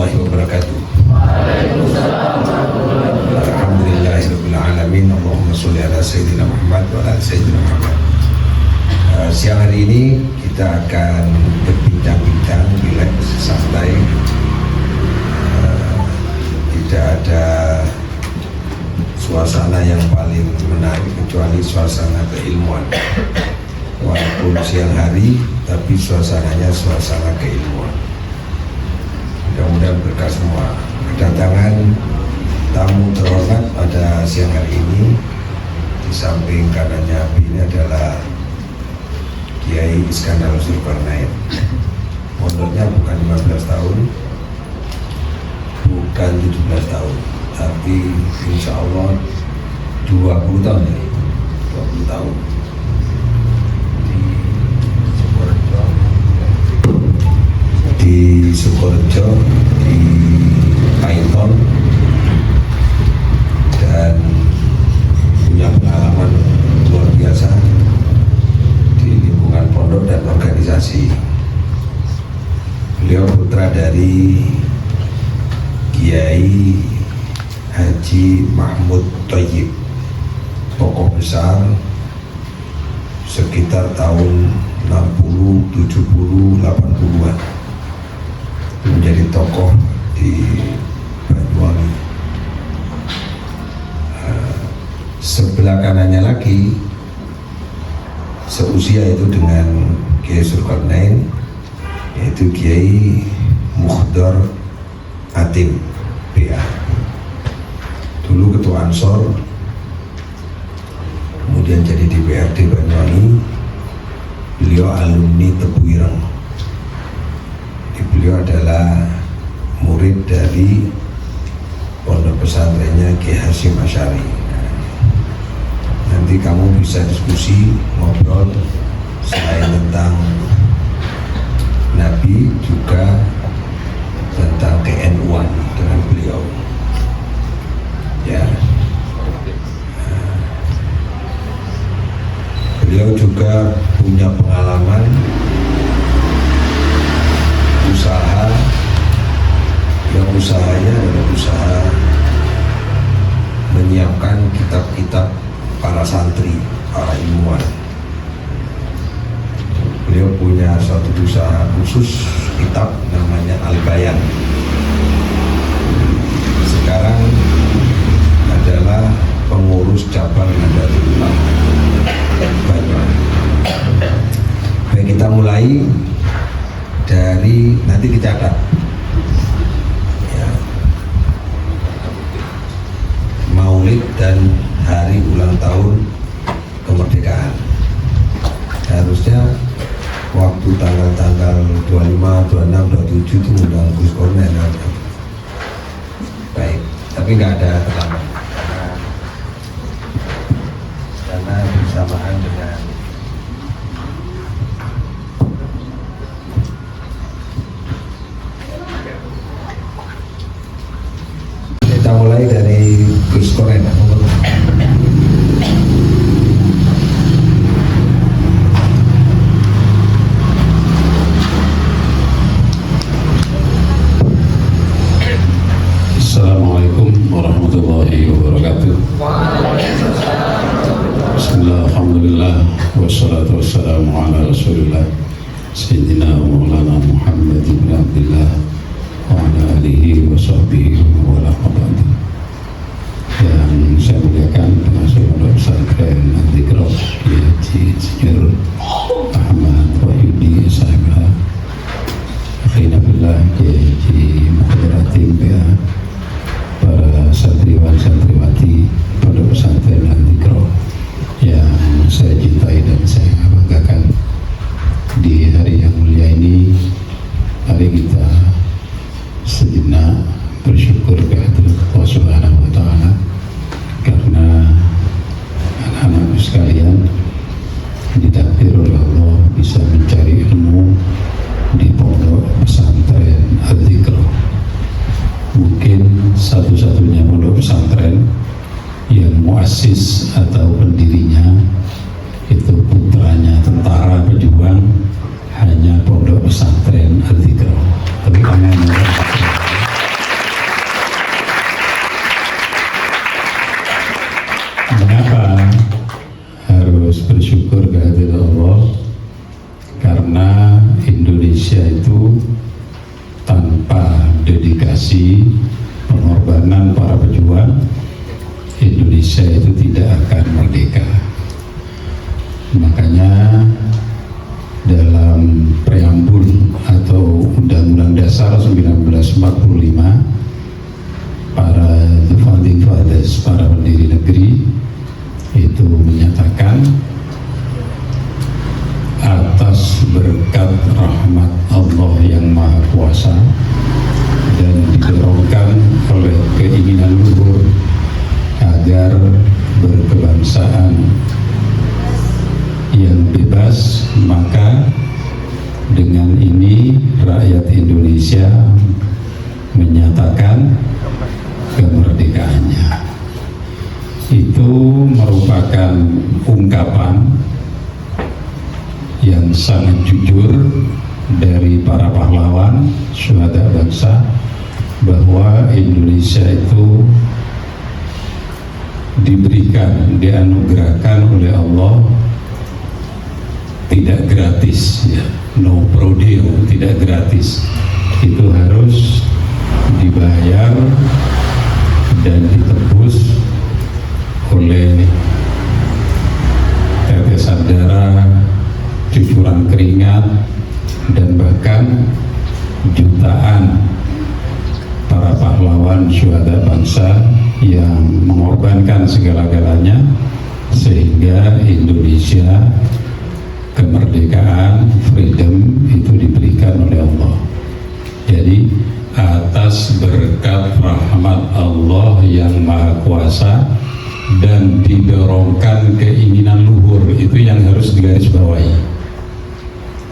warahmatullahi wabarakatuh. Alhamdulillahirabbil alamin. Allahumma sholli ala sayyidina Muhammad wa ala sayyidina Muhammad. Siang hari ini kita akan berbincang-bincang, rileks, santai. Tidak ada suasana yang paling menarik kecuali suasana keilmuan. Walaupun siang hari, tapi suasananya suasana keilmuan. Mudah-mudahan berkah semua. Kedatangan tamu terhormat pada siang hari ini, di samping kanannya ini adalah Kiai Iskandar Zulkarnain. Mondoknya bukan 15 tahun, bukan 17 tahun, tapi insya Allah 20 tahun ya, 20 tahun. Di Sukorejo, di Paiton, dan punya pengalaman luar biasa di lingkungan pondok dan organisasi. Beliau putra dari Kiai Haji Mahmud Thayyib, tokoh besar sekitar tahun 60, 70, 80-an, menjadi tokoh di Banyuwangi. Sebelah kanannya lagi, seusia itu dengan Kiai Zulkarnain, yaitu Kiai Mukhdar Atim BA, dulu ketua Ansor, kemudian jadi DPRD Banyuwangi. Beliau alumni Tebu Ireng. Beliau adalah murid dari pondok pesantrennya Kiai Hasyim Asy'ari. Nanti kamu bisa diskusi, ngobrol selain tentang Nabi, juga tentang KNU-an dengan beliau. Ya, beliau juga punya pengalaman usaha, yang usahanya adalah usaha menyiapkan kitab-kitab para santri, para ilmuwan. Beliau punya suatu usaha khusus kitab namanya Al-Bayan. Sekarang adalah pengurus cabang Nahdlatul Ulama Banyuwangi. Baik, kita mulai dari, nanti dicatat ya, Maulid dan hari ulang tahun kemerdekaan. Harusnya waktu tanggal 25, 26, 27 itu undang Gus Kornen. Baik, tapi nggak ada terlambat karena bersamaan dengan kita mulai dari Gus Kornen. Assalamualaikum warahmatullahi wabarakatuh. Bismillah, alhamdulillah, wassalatu wassalamu ala rasulillah Sayyidina wa maulana Muhammad ibn Abdillah wa ala alihi wa sahbihi wa ala qabadi. Yang saya muliakan termasuk Pondok Pesantren Al-Dzikra Kiai Haji Insinyur Ahmad Wahyudi SMH, akhina billah Kiai Haji Mukhdar Atim BA, para santriwan-santriwati Pondok Pesantren Al-Dzikra yang saya cintai dan saya banggakan. Di hari yang mulia ini, mari kita sejenak bersyukur kehadirat Allah Subhanahu wa Ta'ala, karena Indonesia itu tidak akan merdeka. Makanya dalam preambul atau Undang-Undang Dasar 1945, para the founding fathers, para pendiri negeri itu menyatakan atas berkat rahmat Allah yang Maha Kuasa dan didorongkan oleh keinginan luhur agar berkebangsaan yang bebas, maka dengan ini rakyat Indonesia menyatakan kemerdekaannya. Itu merupakan ungkapan yang sangat jujur dari para pahlawan syuhada bangsa bahwa Indonesia itu diberikan, dianugerahkan oleh Allah tidak gratis, ya, no prodeo, tidak gratis, itu harus dibayar dan ditebus oleh tetesan darah, cucuran keringat, dan bahkan jutaan para pahlawan syuhada bangsa yang mengorbankan segala-galanya sehingga Indonesia kemerdekaan, freedom itu diberikan oleh Allah. Jadi atas berkat rahmat Allah yang Maha Kuasa dan didorongkan keinginan luhur, itu yang harus digarisbawahi.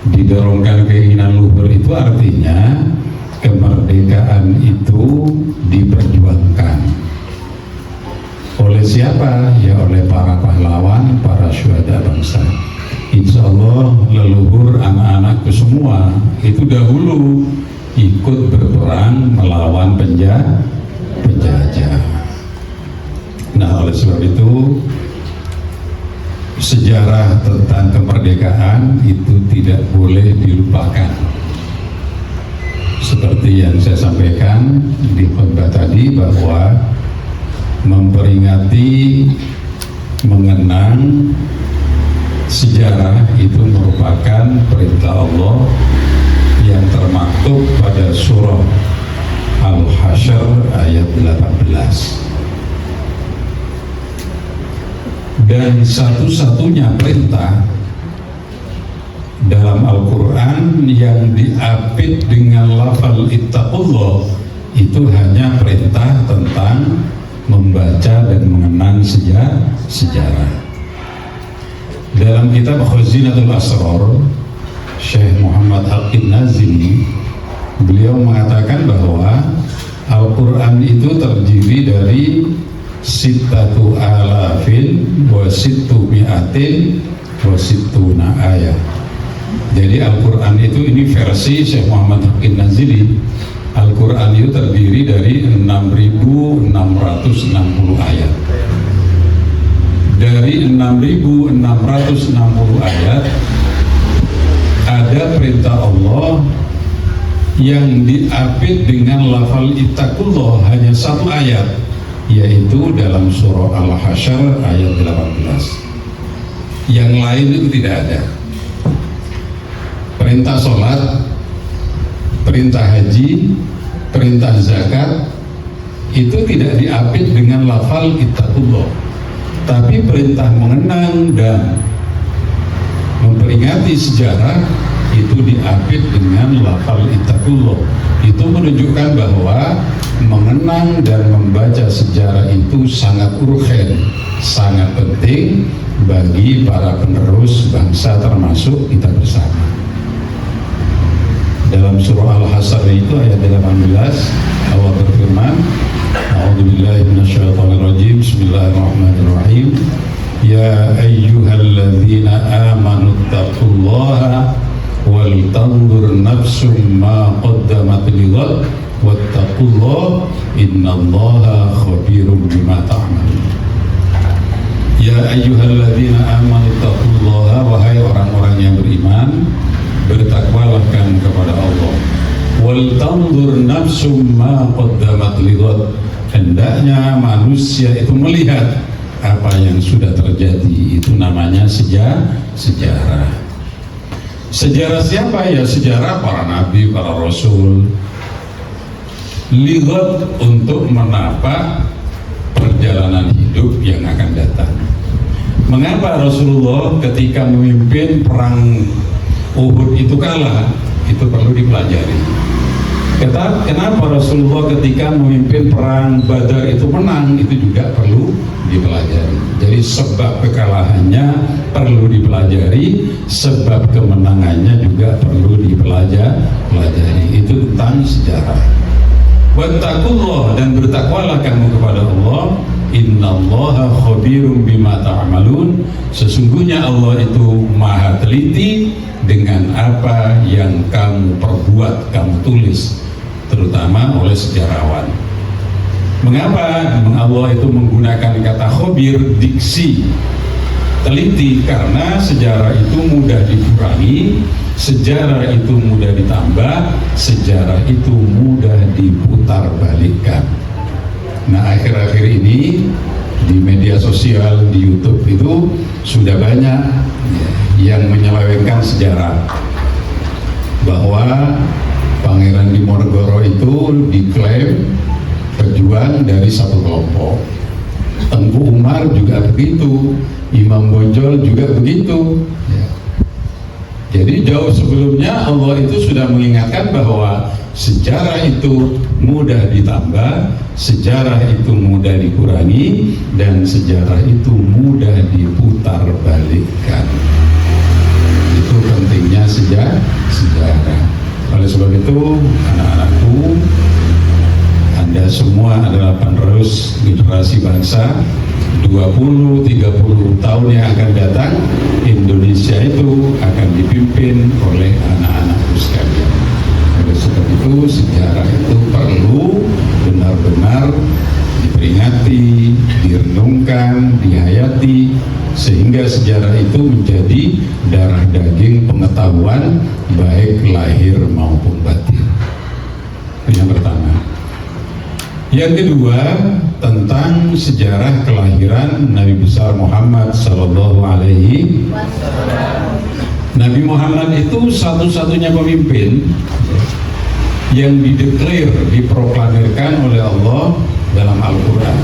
Didorongkan keinginan luhur itu artinya kemerdekaan itu diperjuangkan. Oleh siapa? Ya oleh para pahlawan, para syuhada bangsa. Insya Allah leluhur anak-anakku semua itu dahulu ikut berperang melawan penjajah. Nah, oleh sebab itu sejarah tentang kemerdekaan itu tidak boleh dilupakan. Seperti yang saya sampaikan di khutbah tadi bahwa memperingati, mengenang sejarah itu merupakan perintah Allah yang termaktub pada surah Al-Hasyr ayat 18. Dan satu-satunya perintah dalam Al-Quran yang diapit dengan lafal ittaqullah itu hanya perintah tentang membaca dan mengenang sejarah. Dalam kitab Khazinatul Asrar, Syekh Muhammad Hakim Nazili, beliau mengatakan bahwa Al-Quran itu terdiri dari sittatu alafin wa sittu mi'atin wa sittuna ayat. Jadi Al-Quran itu, ini versi Syekh Muhammad Hakim Nazili, Al-Quran itu terdiri dari 6.660 ayat. Dari 6.660 ayat ada perintah Allah yang diapit dengan lafal ittaqullah hanya satu ayat, yaitu dalam surah Al-Hasyr ayat 18. Yang lain itu tidak ada. Perintah sholat, perintah haji, perintah zakat itu tidak diapit dengan lafal ittaqullah, tapi perintah mengenang dan memperingati sejarah itu diapit dengan lafal ittaqullah. Itu menunjukkan bahwa mengenang dan membaca sejarah itu sangat urgen, sangat penting bagi para penerus bangsa termasuk kita bersama. Dalam surah Al-Hasyr itu ayat 18 Allah berfirman, A'udzubillahi minasyaitonirrajim, Bismillahirrahmanirrahim. Ya ayyuhalladzina amanu taqullaha wal tanzur nafsum ma qaddamat lighad wattaqullaha innallaha khabirum bima ta'malun. Ya ayyuhalladzina amanu taqullaha, wahai orang-orang yang beriman, bertakwalah kan kepada Allah. Wal tanzur nafsum ma qaddamat lighad, hendaknya manusia itu melihat apa yang sudah terjadi. Itu namanya sejarah. Sejarah siapa? Ya sejarah para nabi, para rasul. Lighat untuk menapak perjalanan hidup yang akan datang. Mengapa Rasulullah ketika memimpin perang Uhud itu kalah? Itu perlu dipelajari. Kenapa Rasulullah ketika memimpin perang Badar itu menang? Itu juga perlu dipelajari. Jadi sebab kekalahannya perlu dipelajari, sebab kemenangannya juga perlu dipelajari. Itu tentang sejarah. Wattaqullah, dan bertakwalah kamu kepada Allah. Innallaha khabirum bima ta'malun. Sesungguhnya Allah itu maha teliti dengan apa yang kamu perbuat, kamu tulis, terutama oleh sejarawan. Mengapa Allah itu menggunakan kata khabir, diksi teliti? Karena sejarah itu mudah dikurangi, sejarah itu mudah ditambah, sejarah itu mudah diputar balikkan. Nah, akhir-akhir ini di media sosial, di YouTube itu sudah banyak yang menyelewengkan sejarah bahwa Pangeran Diponegoro itu diklaim pejuang dari satu kelompok. Tengku Umar juga begitu, Imam Bonjol juga begitu. Jadi jauh sebelumnya Allah itu sudah mengingatkan bahwa sejarah itu mudah ditambah, sejarah itu mudah dikurangi, dan sejarah itu mudah diputar balikkan. Itu pentingnya sejarah. Oleh sebab itu, anak-anakku, Anda semua adalah penerus generasi bangsa. 20-30 tahun yang akan datang, Indonesia itu akan dipimpin oleh anak-anakku sekalian. Oleh sebab itu, sejarah itu perlu benar-benar diperingati, direnungkan, dihayati, sehingga sejarah itu menjadi darah daging pengetahuan baik lahir maupun batin. Yang pertama. Yang kedua, tentang sejarah kelahiran Nabi besar Muhammad sallallahu alaihi wasallam. Nabi Muhammad itu satu-satunya pemimpin yang dideklar, diproklamirkan oleh Allah dalam Al-Quran.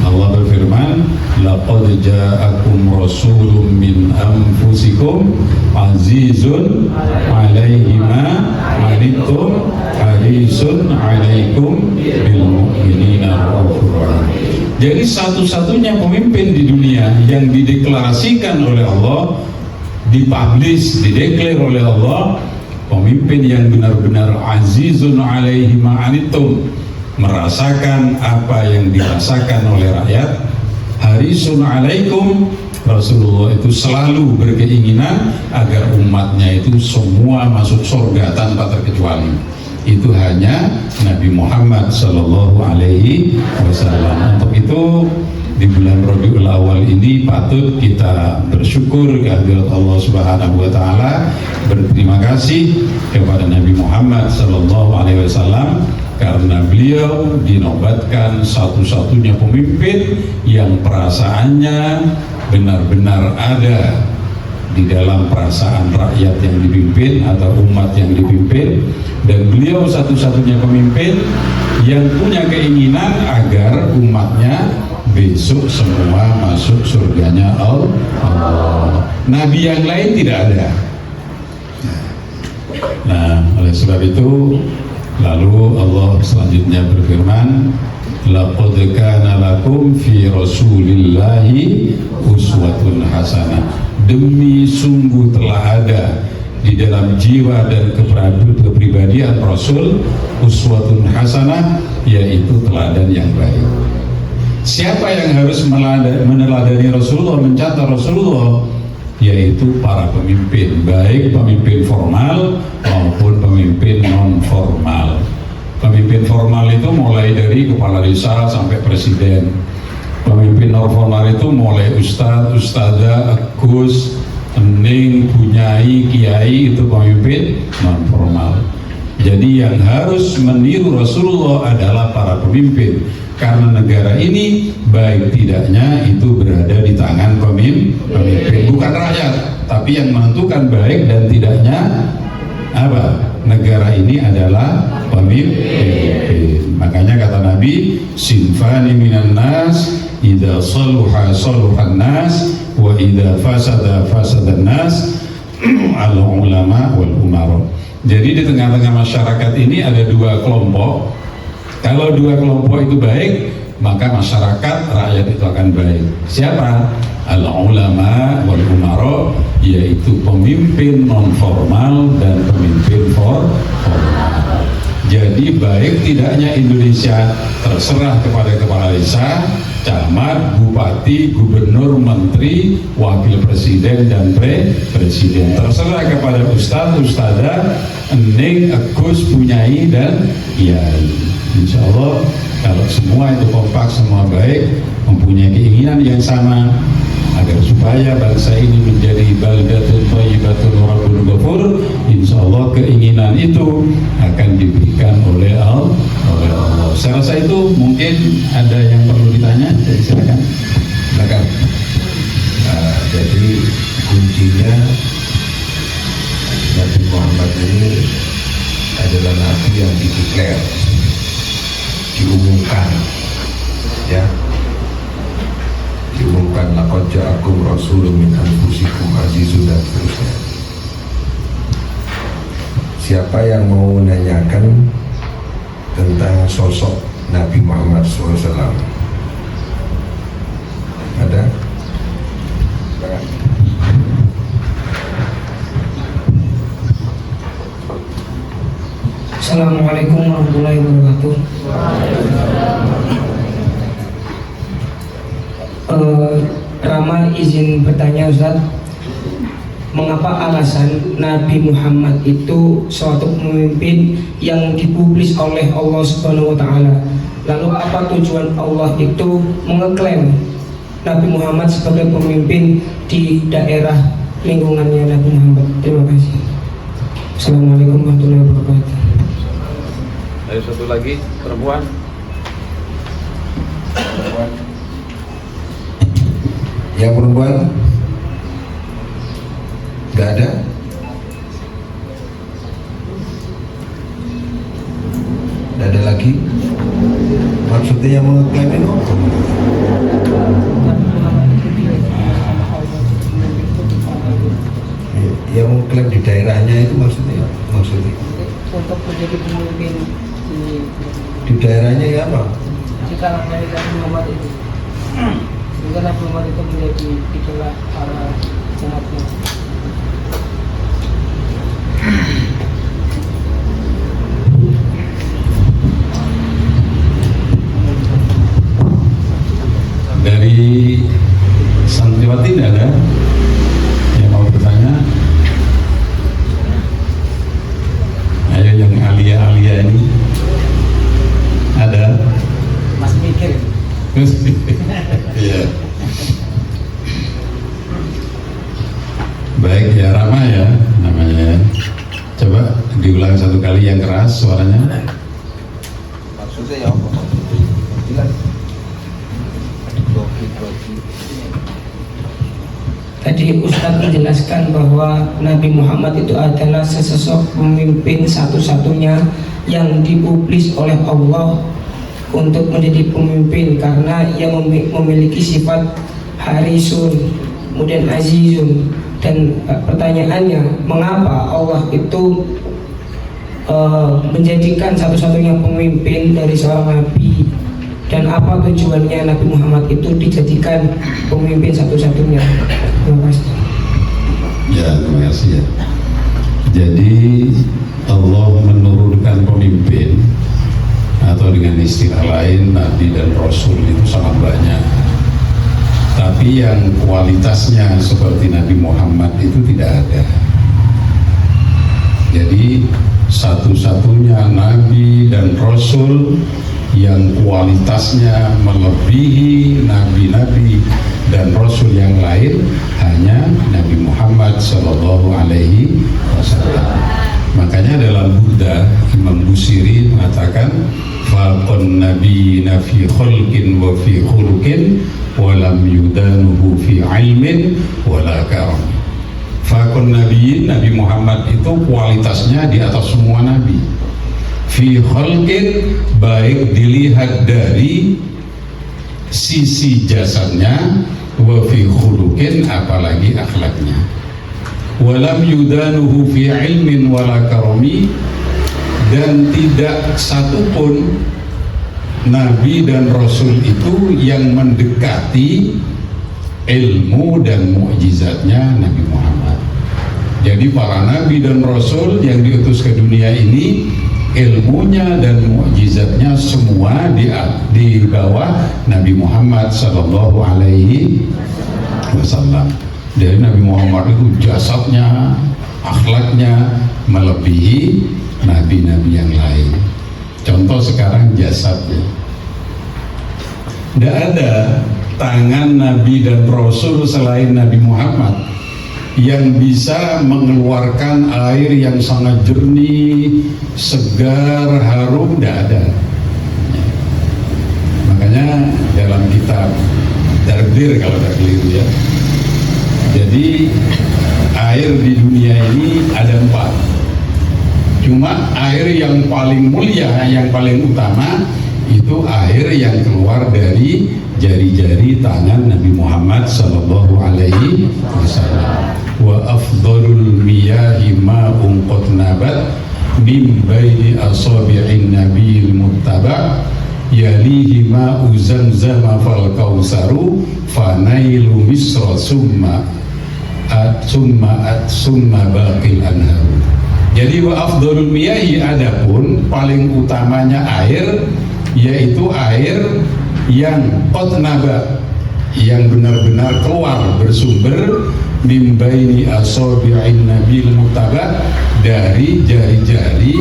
Allah berfirman, laqad ja'akum rasulun min anfusikum azizun 'alaihi ma 'anittum harisun 'alaikum bil mu'minina raufur rahim. Jadi satu-satunya pemimpin di dunia yang dideklarasikan oleh Allah, dipublish, dideklar oleh Allah, pemimpin yang benar-benar azizun 'alaihi ma 'anittum, merasakan apa yang dirasakan oleh rakyat. Harisun alaikum, Rasulullah itu selalu berkeinginan agar umatnya itu semua masuk surga tanpa terkecuali. Itu hanya Nabi Muhammad sallallahu alaihi wasallam. Untuk itu di bulan Rabiul Awal ini patut kita bersyukur kehadirat Allah Subhanahu wa taala, berterima kasih kepada Nabi Muhammad sallallahu alaihi wasallam karena beliau dinobatkan satu-satunya pemimpin yang perasaannya benar-benar ada di dalam perasaan rakyat yang dipimpin atau umat yang dipimpin, dan beliau satu-satunya pemimpin yang punya keinginan agar umatnya besok semua masuk surganya Allah. Nabi yang lain tidak ada. Nah, oleh sebab itu lalu Allah selanjutnya berfirman, laqad kana lakum fi rasulillahi uswatun hasanah. Demi sungguh telah ada di dalam jiwa dan kepribadian Rasul uswatun hasanah, yaitu teladan yang baik. Siapa yang harus meneladani Rasulullah, mencontoh Rasulullah? Yaitu para pemimpin, baik pemimpin formal maupun pemimpin non formal. Pemimpin formal itu mulai dari kepala desa sampai presiden. Pemimpin non formal itu mulai ustadz, ustadzah, gus, ening, bunyai, kiai, itu pemimpin non formal. Jadi yang harus meniru Rasulullah adalah para pemimpin, Karena negara ini baik tidaknya itu berada di tangan pemimpin, bukan rakyat, tapi yang menentukan baik dan tidaknya apa? Negara ini adalah pemimpin. Makanya kata Nabi, sinfani minan nas, idza saluha saluhan nas, wa idza fasada fasadan nas, al ulama wal umara. Jadi di tengah-tengah masyarakat ini ada dua kelompok. Kalau dua kelompok itu baik, maka masyarakat, rakyat itu akan baik. Siapa? Al ulama wal umara, yaitu pemimpin non formal dan pemimpin formal. Jadi baik tidaknya Indonesia terserah kepada kepala desa, camat, bupati, gubernur, menteri, wakil presiden dan presiden. Terserah kepada ustadz, ustadzah, ening, agus, punyai dan yai. Insya Allah kalau semua itu kompak, semua baik, mempunyai keinginan yang sama agar supaya bangsa ini menjadi baldatun thayyibatun wa rabbun ghafur, insya Allah keinginan itu akan diberikan oleh Allah. Saya rasa itu mungkin ada yang perlu ditanya, jadi silakan. Jadi kuncinya Nabi Muhammad ini adalah Nabi yang dideklar, diumumkan, ya, diumumkan laqad ja'akum rasulun min anfusikum azizun dan seterusnya. Siapa yang mau menanyakan tentang sosok Nabi Muhammad SAW? Ada? Assalamualaikum warahmatullahi wabarakatuh. Rama izin bertanya Ustaz, mengapa alasan Nabi Muhammad itu suatu pemimpin yang dipublis oleh Allah Subhanahu wa Ta'ala? Lalu apa tujuan Allah itu mengeklaim Nabi Muhammad sebagai pemimpin di daerah lingkungannya Nabi Muhammad? Terima kasih. Assalamualaikum warahmatullahi wabarakatuh. Ayo satu lagi, perempuan. Yang perempuan? Gak ada? Gak ada lagi? Maksudnya yang mengeklaim itu apa? Yang mengklaim di daerahnya itu maksudnya? Untuk menjadi pemimpin Di daerahnya ya apa? di kalangan Nabi Muhammad itu, sehingga Nabi Muhammad itu menjadi idola para umatnya. Dari Santriwati tidak ada yang mau bertanya? Ayo yang alia-alia ini ada? Masih mikir. Iya. Baik ya, Rama ya namanya. Coba diulang satu kali yang keras suaranya. Maksudnya ya apa? Jelas. Tadi Ustadz menjelaskan bahwa Nabi Muhammad itu adalah sesosok pemimpin satu-satunya yang dipublis oleh Allah untuk menjadi pemimpin karena ia memiliki sifat harisun, kemudian azizun. Dan pertanyaannya, mengapa Allah itu menjadikan satu-satunya pemimpin dari seorang nabi, dan apa tujuannya Nabi Muhammad itu dijadikan pemimpin satu-satunya? Terima kasih. Ya, terima kasih ya. Jadi Allah menurunkan pemimpin, atau dengan istilah lain Nabi dan Rasul itu sangat banyak. Tapi yang kualitasnya seperti Nabi Muhammad itu tidak ada. Jadi satu-satunya Nabi dan Rasul yang kualitasnya melebihi Nabi-Nabi dan Rasul yang lain hanya Nabi Muhammad Sallallahu Alaihi Wasallam. Makanya dalam Buddha, Imam Busiri mengatakan faqan nabiyina fi khalqin wa fi khuluqin wa lam yudanuhu fi ilmin wala karam. Faqan nabiyyin, Nabi Muhammad itu kualitasnya di atas semua nabi. Fi khalqin, baik dilihat dari sisi jasadnya, wa fi khuluqin, apalagi akhlaknya. Walam yudanuhu fi ilmin wala karami, dan tidak satupun nabi dan rasul itu yang mendekati ilmu dan mukjizatnya Nabi Muhammad. Jadi para nabi dan rasul yang diutus ke dunia ini, ilmunya dan mukjizatnya semua di bawah Nabi Muhammad sallallahu alaihi wasallam. Dari Nabi Muhammad itu jasadnya, akhlaknya melebihi nabi-nabi yang lain. Contoh sekarang jasadnya, tidak ada tangan nabi dan rasul selain Nabi Muhammad yang bisa mengeluarkan air yang sangat jernih, segar, harum, tidak ada. Makanya dalam kitab Dardir, kalau tidak keliru ya, jadi air di dunia ini ada 4. Cuma air yang paling mulia, yang paling utama itu air yang keluar dari jari-jari tangan Nabi Muhammad sallallahu alaihi wasallam. Wa afdalul miyahi ma'un qad nabat min baini asabi'in nabiyil muttaba yalihi ma'u zamzama fal kausaru fanailu misra summa baqil anharu. Jadi wa afdalul miyahi, adapun paling utamanya air, yaitu air yang qad nabat, yang benar-benar keluar bersumber min baini asabi'in nabil muttaba, dari jari-jari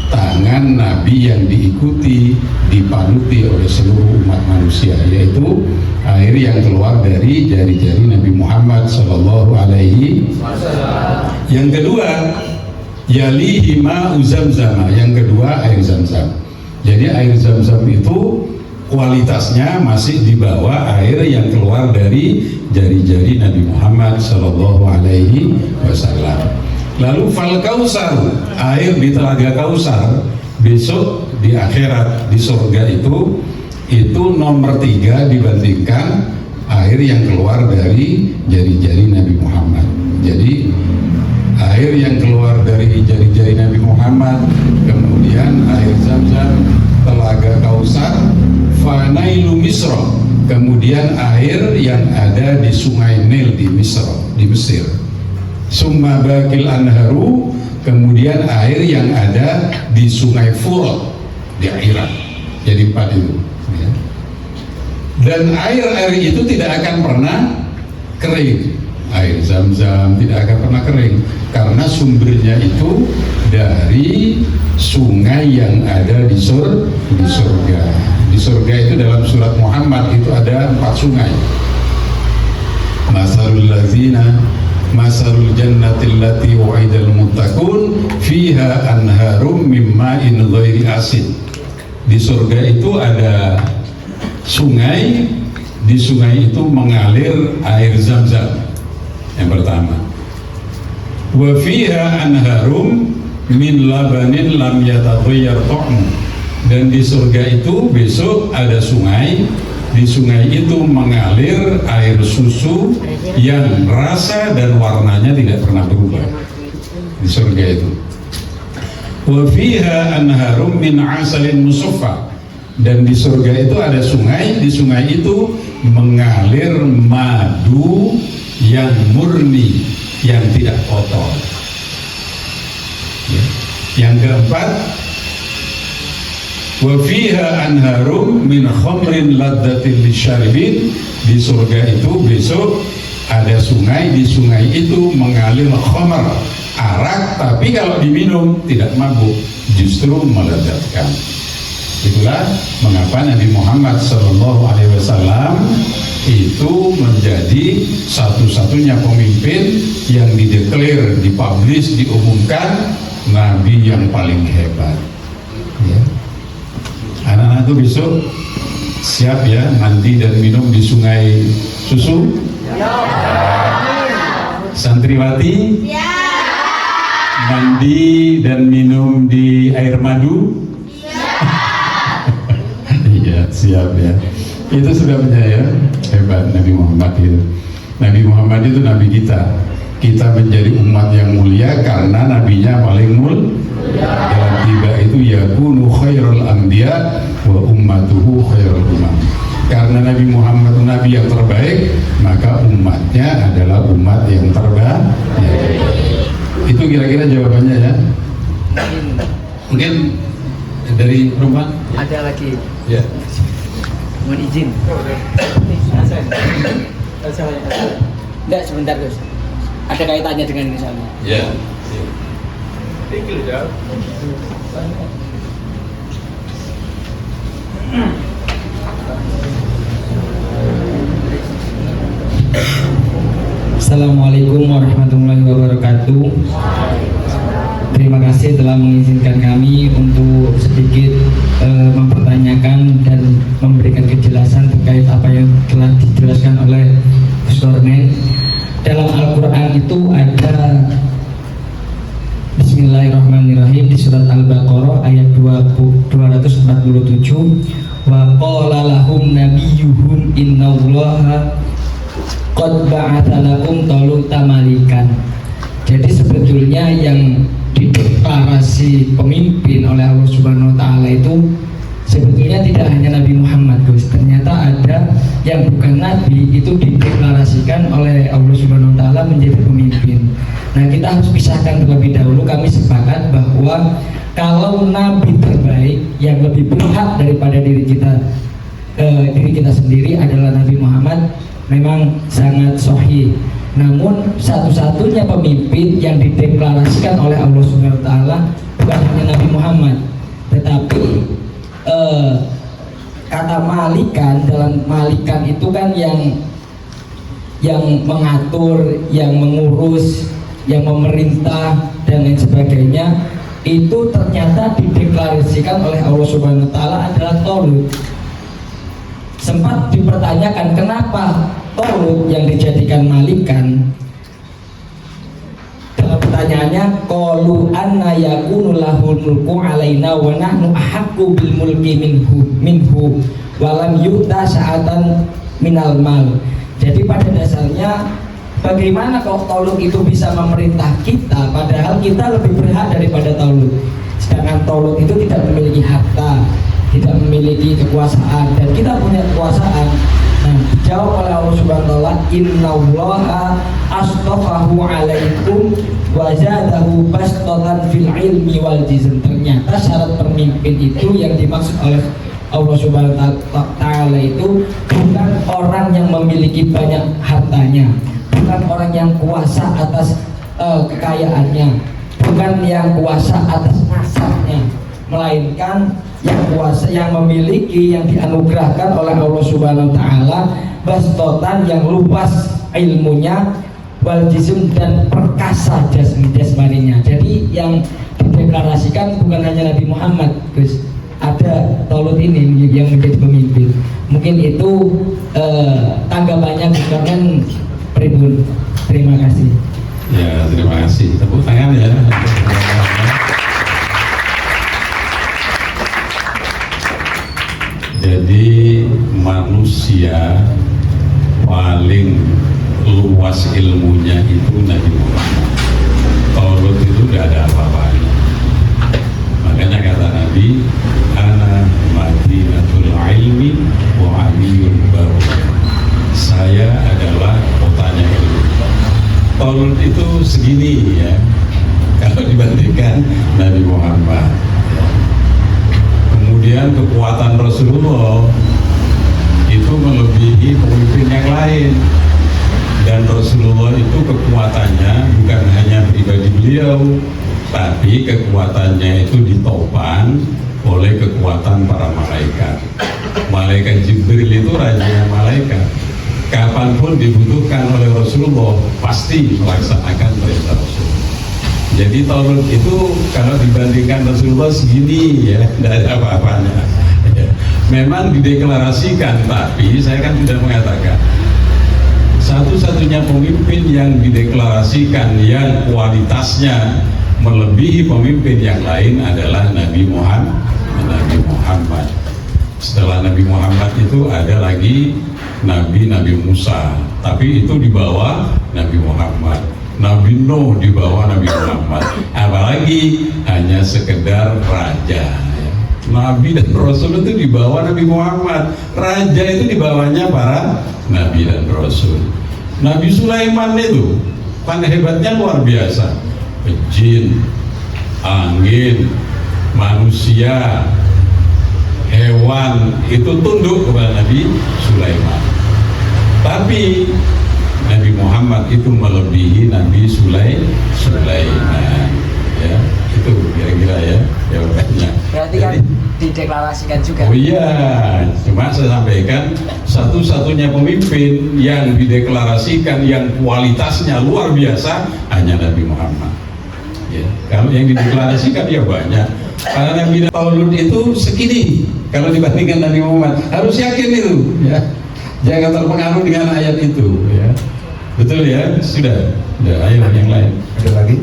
tangan nabi yang diikuti, dipanuti oleh seluruh umat manusia, yaitu air yang keluar dari jari-jari Nabi Muhammad sallallahu alaihi wasallam. Yang kedua, yalihi ma'u zamzam, yang kedua air Zamzam. Jadi air Zamzam itu kualitasnya masih di bawah air yang keluar dari jari-jari Nabi Muhammad sallallahu alaihi wasallam. Lalu fal kausar, air di telaga Kausar besok di akhirat, di surga itu nomor 3 dibandingkan air yang keluar dari jari-jari Nabi Muhammad. Jadi air yang keluar dari jari-jari Nabi Muhammad, kemudian air Zamzam, telaga Kausar, fanailu Misra, kemudian air yang ada di sungai Nil di Misra, di Mesir, summa baqil anharu, kemudian air yang ada di sungai Furat di Irak. Jadi 4 itu ya. Dan air-air itu tidak akan pernah kering. Air Zamzam tidak akan pernah kering karena sumbernya itu dari sungai yang ada di surga. Di surga itu dalam surat Muhammad itu ada 4 sungai. Masalul jannatil lati wa'idal muttaqun fiha anharum min ma'in ghairi asin. Di surga itu ada sungai, di sungai itu mengalir air Zamzam. Yang pertama, wa fiha anharum min labanin lam yataghayyar ta'mu, dan di surga itu besok ada sungai, di sungai itu mengalir air susu yang rasa dan warnanya tidak pernah berubah di surga itu. Wa fiha anharum min asalin musaffa, dan di surga itu ada sungai, di sungai itu mengalir madu yang murni, yang tidak kotor. Ya. Yang keempat, wa fiha anharum min khamrin ladzatin lisyaribin, di surga itu besok ada sungai, di sungai itu mengalir khamar, arak, tapi kalau diminum tidak mabuk, justru melezatkan. Itulah mengapa Nabi Muhammad SAW itu menjadi satu-satunya pemimpin yang dideklar, dipublish, diumumkan Nabi yang paling hebat. Ya. tuh besok siap ya mandi dan minum di sungai susu? Santriwati? Mandi dan minum di air madu? Iya, siap ya. Itu sebabnya ya, hebat Nabi Muhammad itu. Nabi Muhammad itu Nabi kita. Kita menjadi umat yang mulia karena nabinya paling mulia. Dalam tiba itu yakunu khairul anbiya wa ummatuhu khairul umam. Karena Nabi Muhammad itu nabi yang terbaik, maka umatnya adalah umat yang terbaik. Itu kira-kira jawabannya ya. Mungkin dari perempuan Ada lagi, ya. mohon izin. Enggak, sebentar Gus. Ada kaitannya dengan ini soalnya. Ya. Assalamualaikum warahmatullahi wabarakatuh. Terima kasih telah mengizinkan kami untuk sedikit mempertanyakan dan memberikan kejelasan terkait apa yang telah dijelaskan oleh Gus Dormen. Dalam Al-Quran itu ada Bismillahirrahmanirrahim di surat Al-Baqarah ayat 247, wa qala lahum nabiyyuhum innallaha qad ba'atha lakum taluta malikan. Jadi sebetulnya yang dideklarasi pemimpin oleh Allah Subhanahu wa taala itu sebetulnya tidak hanya Nabi Muhammad, Gus. Ternyata ada yang bukan nabi itu dideklarasikan oleh Allah Subhanahu wa taala menjadi pemimpin. Nah, kita harus pisahkan terlebih dahulu. Kami sepakat bahwa kalau nabi terbaik yang lebih berhak daripada diri kita sendiri adalah Nabi Muhammad, memang sangat sahih. Namun satu-satunya pemimpin yang dideklarasikan oleh Allah Subhanahu wa taala bukan hanya Nabi Muhammad, tetapi kata malikan, dalam malikan itu kan yang mengatur, yang mengurus, yang memerintah dan lain sebagainya, itu ternyata dideklarasikan oleh Allah Subhanahu wa taala adalah Talut. Sempat dipertanyakan kenapa Talut yang dijadikan malikan. Dalam pertanyaannya, qalu anna yakunu lahul mulku alaina wa nahnu ahaqqu bil mulki minhu wa lam yu'ta sa'atan minal mal. Jadi pada dasarnya bagaimana kok Talut itu bisa memerintah kita padahal kita lebih berhak daripada Talut. Sedangkan Talut itu tidak memiliki harta, tidak memiliki kekuasaan, dan kita punya kekuasaan. Nah, dijawab oleh Allah Subhanahu wa taala, innallaha astafahu alaikum wa zadahu bastatan fil ilmi wal jism. Ternyata syarat pemimpin itu yang dimaksud oleh Allah Subhanahu wa taala itu bukan orang yang memiliki banyak hartanya, bukan orang yang kuasa atas kekayaannya, bukan yang kuasa atas nasabnya, melainkan yang kuasa, yang memiliki, yang dianugerahkan oleh Allah Subhanahu wa taala bastotan, yang luas ilmunya, wal jism, dan perkasa jasmaninya. Jadi yang dideklarasikan bukan hanya Nabi Muhammad, Gus. Ada Talut ini yang menjadi pemimpin. Mungkin itu tanggapannya Gus Dormen pribun. Terima kasih. Ya, terima kasih. Tepuk tangan ya. Jadi manusia paling luas ilmunya itu Nabi Muhammad. Talut itu tidak ada apa-apanya. Makanya kata Nabi, ana madinatul ilmi wa aliyul baru. Saya adalah kotanya ilmu. Talut itu segini ya, kalau dibandingkan Nabi Muhammad. Kemudian kekuatan Rasulullah itu melebihi pemimpin yang lain, dan Rasulullah itu kekuatannya bukan hanya pribadi beliau, tapi kekuatannya itu ditopang oleh kekuatan para malaikat. Malaikat Jibril itu raja malaikat. Kapanpun dibutuhkan oleh Rasulullah pasti melaksanakan perintah Rasulullah. Jadi Talut itu kalau dibandingkan Rasulullah segini ya, tidak ada apa-apanya. memang dideklarasikan, tapi saya kan sudah mengatakan satu-satunya pemimpin yang dideklarasikan yang kualitasnya melebihi pemimpin yang lain adalah Nabi Muhammad. Setelah Nabi Muhammad itu ada lagi Nabi Musa, tapi itu di bawah Nabi Muhammad. Nabi Nuh di bawah Nabi Muhammad, apalagi hanya sekedar raja. Nabi dan Rasul itu di bawah Nabi Muhammad, raja itu di bawahnya para Nabi dan Rasul. Nabi Sulaiman itu kan hebatnya luar biasa, jin, angin, manusia, hewan itu tunduk kepada Nabi Sulaiman. Tapi Nabi Muhammad itu melebihi Nabi Sulaiman. Ya, itu kira-kira ya jawabannya. Berarti kan dideklarasikan juga. Oh iya, cuma saya sampaikan satu-satunya pemimpin yang dideklarasikan yang kualitasnya luar biasa hanya Nabi Muhammad. Ya, kalau yang dideklarasikan ya banyak. Karena Nabi Taulud itu segini kalau dibandingkan Nabi Muhammad, harus yakin itu. Ya, jangan terpengaruh dengan ayat itu. Ya, betul ya, sudah. Ayo yang lain. Ada lagi?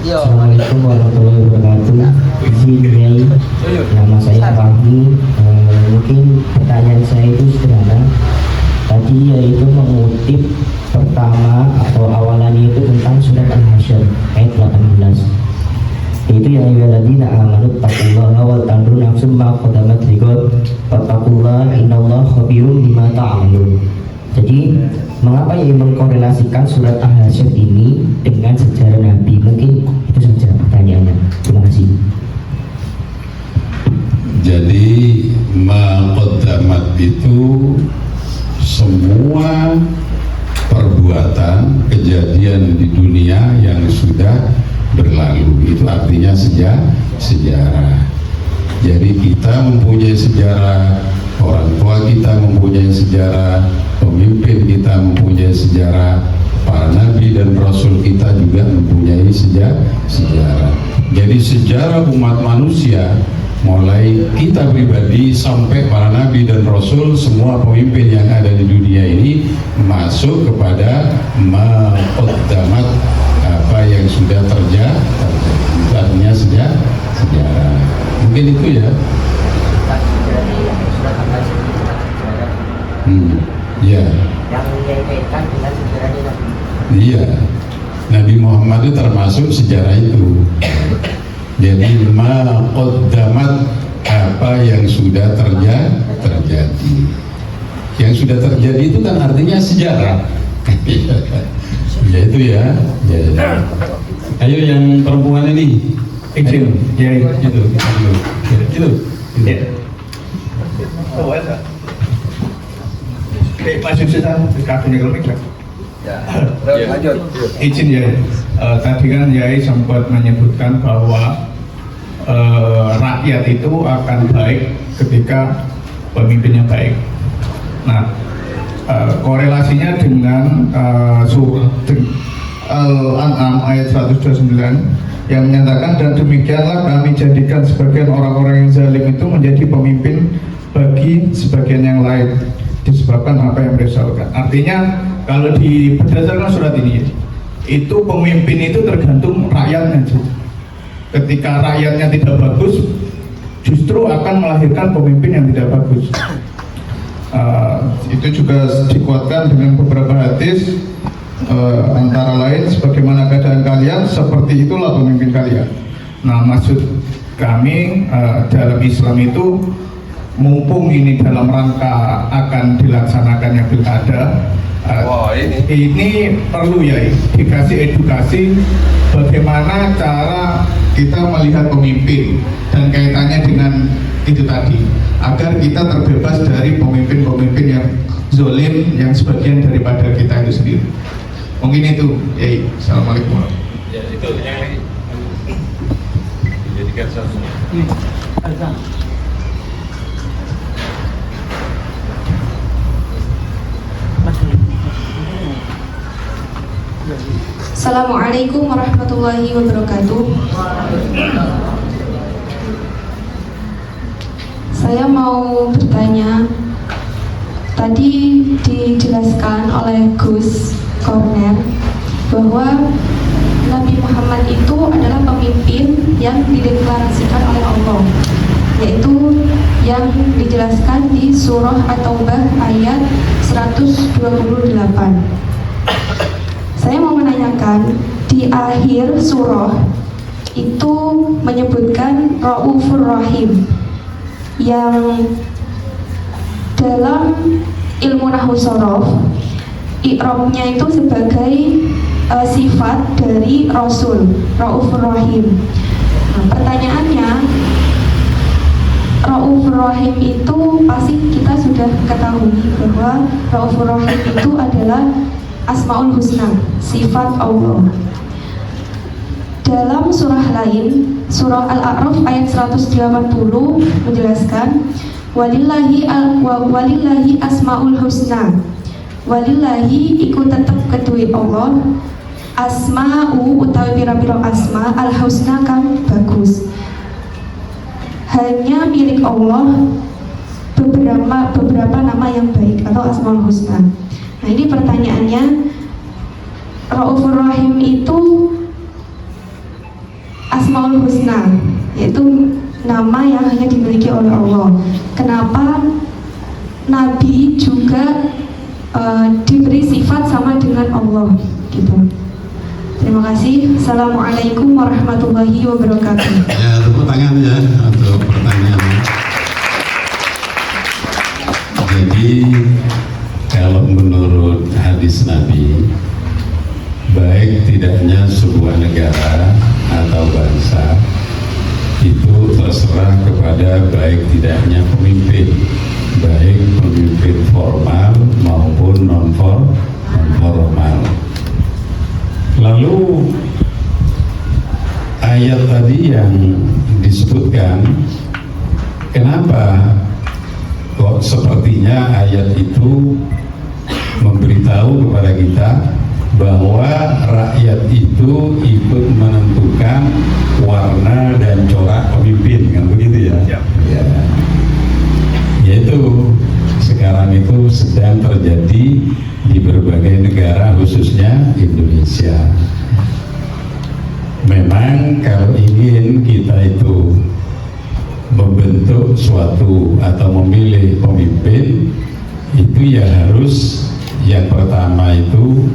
Assalamualaikum warahmatullahi wabarakatuh. Izin Kiai, nama saya Fahmi. Mungkin pertanyaan saya itu sederhana. Tadi yaitu mengutip pertama atau awalannya itu tentang surat Al-Hasyr ayat 18. Itu ya ayyuhalladzina amanu taqullaha wa tanzur nafsum ma qaddamat liqad wattaqullaha innallaha khabirum bima ta'malun. Jadi mengapa yang mengkorelasikan surat Al-Hasyr ini dengan sejarah Nabi? Mungkin itu saja pertanyaannya. Terima kasih. Jadi maqaddamat itu semua perbuatan kejadian di dunia yang sudah berlalu, itu artinya sejarah. Jadi kita mempunyai sejarah, orang tua kita mempunyai sejarah, pemimpin kita mempunyai sejarah, para nabi dan rasul kita juga mempunyai sejarah. Jadi sejarah umat manusia, mulai kita pribadi sampai para nabi dan rasul, semua pemimpin yang ada di dunia ini masuk kepada maqaddamat apa yang sudah terjadi. Itu artinya sejarah. Mungkin itu ya. Ya. Yang dikaitkan dengan sejarahnya Nabi. Iya. Nabi Muhammad itu termasuk sejarah itu. Jadi maqaddamat apa yang sudah terjadi. Yang sudah terjadi itu kan artinya sejarah. Ya itu ya. Ayo yang perempuan ini. Itu, ya Itu. Masih sudah kakinya gelap ya. Lanjut. Izin ya. Tadi kan Yai sempat menyebutkan bahwa rakyat itu akan baik ketika pemimpinnya baik. Nah, korelasinya dengan surah Al-An'am ayat 129 yang menyatakan, dan demikianlah kami jadikan sebagian orang-orang yang zalim itu menjadi pemimpin bagi sebagian yang lain disebabkan apa yang mereka lakukan. Artinya kalau berdasarkan surat ini, itu pemimpin itu tergantung rakyatnya. Ketika rakyatnya tidak bagus, justru akan melahirkan pemimpin yang tidak bagus. Itu juga dikuatkan dengan beberapa hadis, antara lain sebagaimana keadaan kalian, seperti itulah pemimpin kalian. Nah, maksud kami dalam Islam itu, mumpung ini dalam rangka akan dilaksanakannya pilkada, ini perlu ya dikasih edukasi bagaimana cara kita melihat pemimpin dan kaitannya dengan itu tadi, agar kita terbebas dari pemimpin-pemimpin yang zolim, yang sebagian daripada kita itu sendiri. Mungkin itu. Assalamualaikum. Ya, itu yang dijadikan satu. Assalamualaikum warahmatullahi wabarakatuh. Saya mau bertanya, tadi dijelaskan oleh Gus Corner bahwa Nabi Muhammad itu adalah pemimpin yang dideklarasikan oleh Allah, yaitu yang dijelaskan di surah At-Taubah ayat 128. Saya mau menanyakan, di akhir surah itu menyebutkan Raufur Rahim, yang dalam ilmu nahwu shorof i'rabnya itu sebagai sifat dari Rasul Raufur Rahim. Nah, pertanyaannya, Raufur Rahim itu pasti kita sudah ketahui bahwa Raufur Rahim itu adalah Asmaul Husna, sifat Allah. Dalam surah lain, surah Al-A'raf ayat 180 menjelaskan walillahi asmaul husna. Walillahi iku tetep kedue Allah, asma'u utawi pira-pira asma al-husna kang bagus. Hanya milik Allah beberapa nama yang baik atau asmaul husna. Nah, ini pertanyaannya, Raufur Rahim itu Asmaul Husna, yaitu nama yang hanya dimiliki oleh Allah. Kenapa Nabi juga diberi sifat sama dengan Allah gitu? Terima kasih. Assalamualaikum warahmatullahi wabarakatuh. Ya, tepuk tangan ya untuk pertanyaannya. Jadi kalau menurut hadis Nabi, baik tidaknya sebuah negara atau bangsa itu terserah kepada baik tidaknya pemimpin, baik pemimpin formal maupun non formal. Lalu ayat tadi yang disebutkan, kenapa kok sepertinya ayat itu memberitahu kepada kita bahwa rakyat itu ikut menentukan warna dan corak pemimpin, kan begitu ya? Ya. Yaitu sekarang itu sedang terjadi di berbagai negara, khususnya Indonesia. Memang kalau ingin kita itu membentuk suatu atau memilih pemimpin, itu ya harus yang pertama itu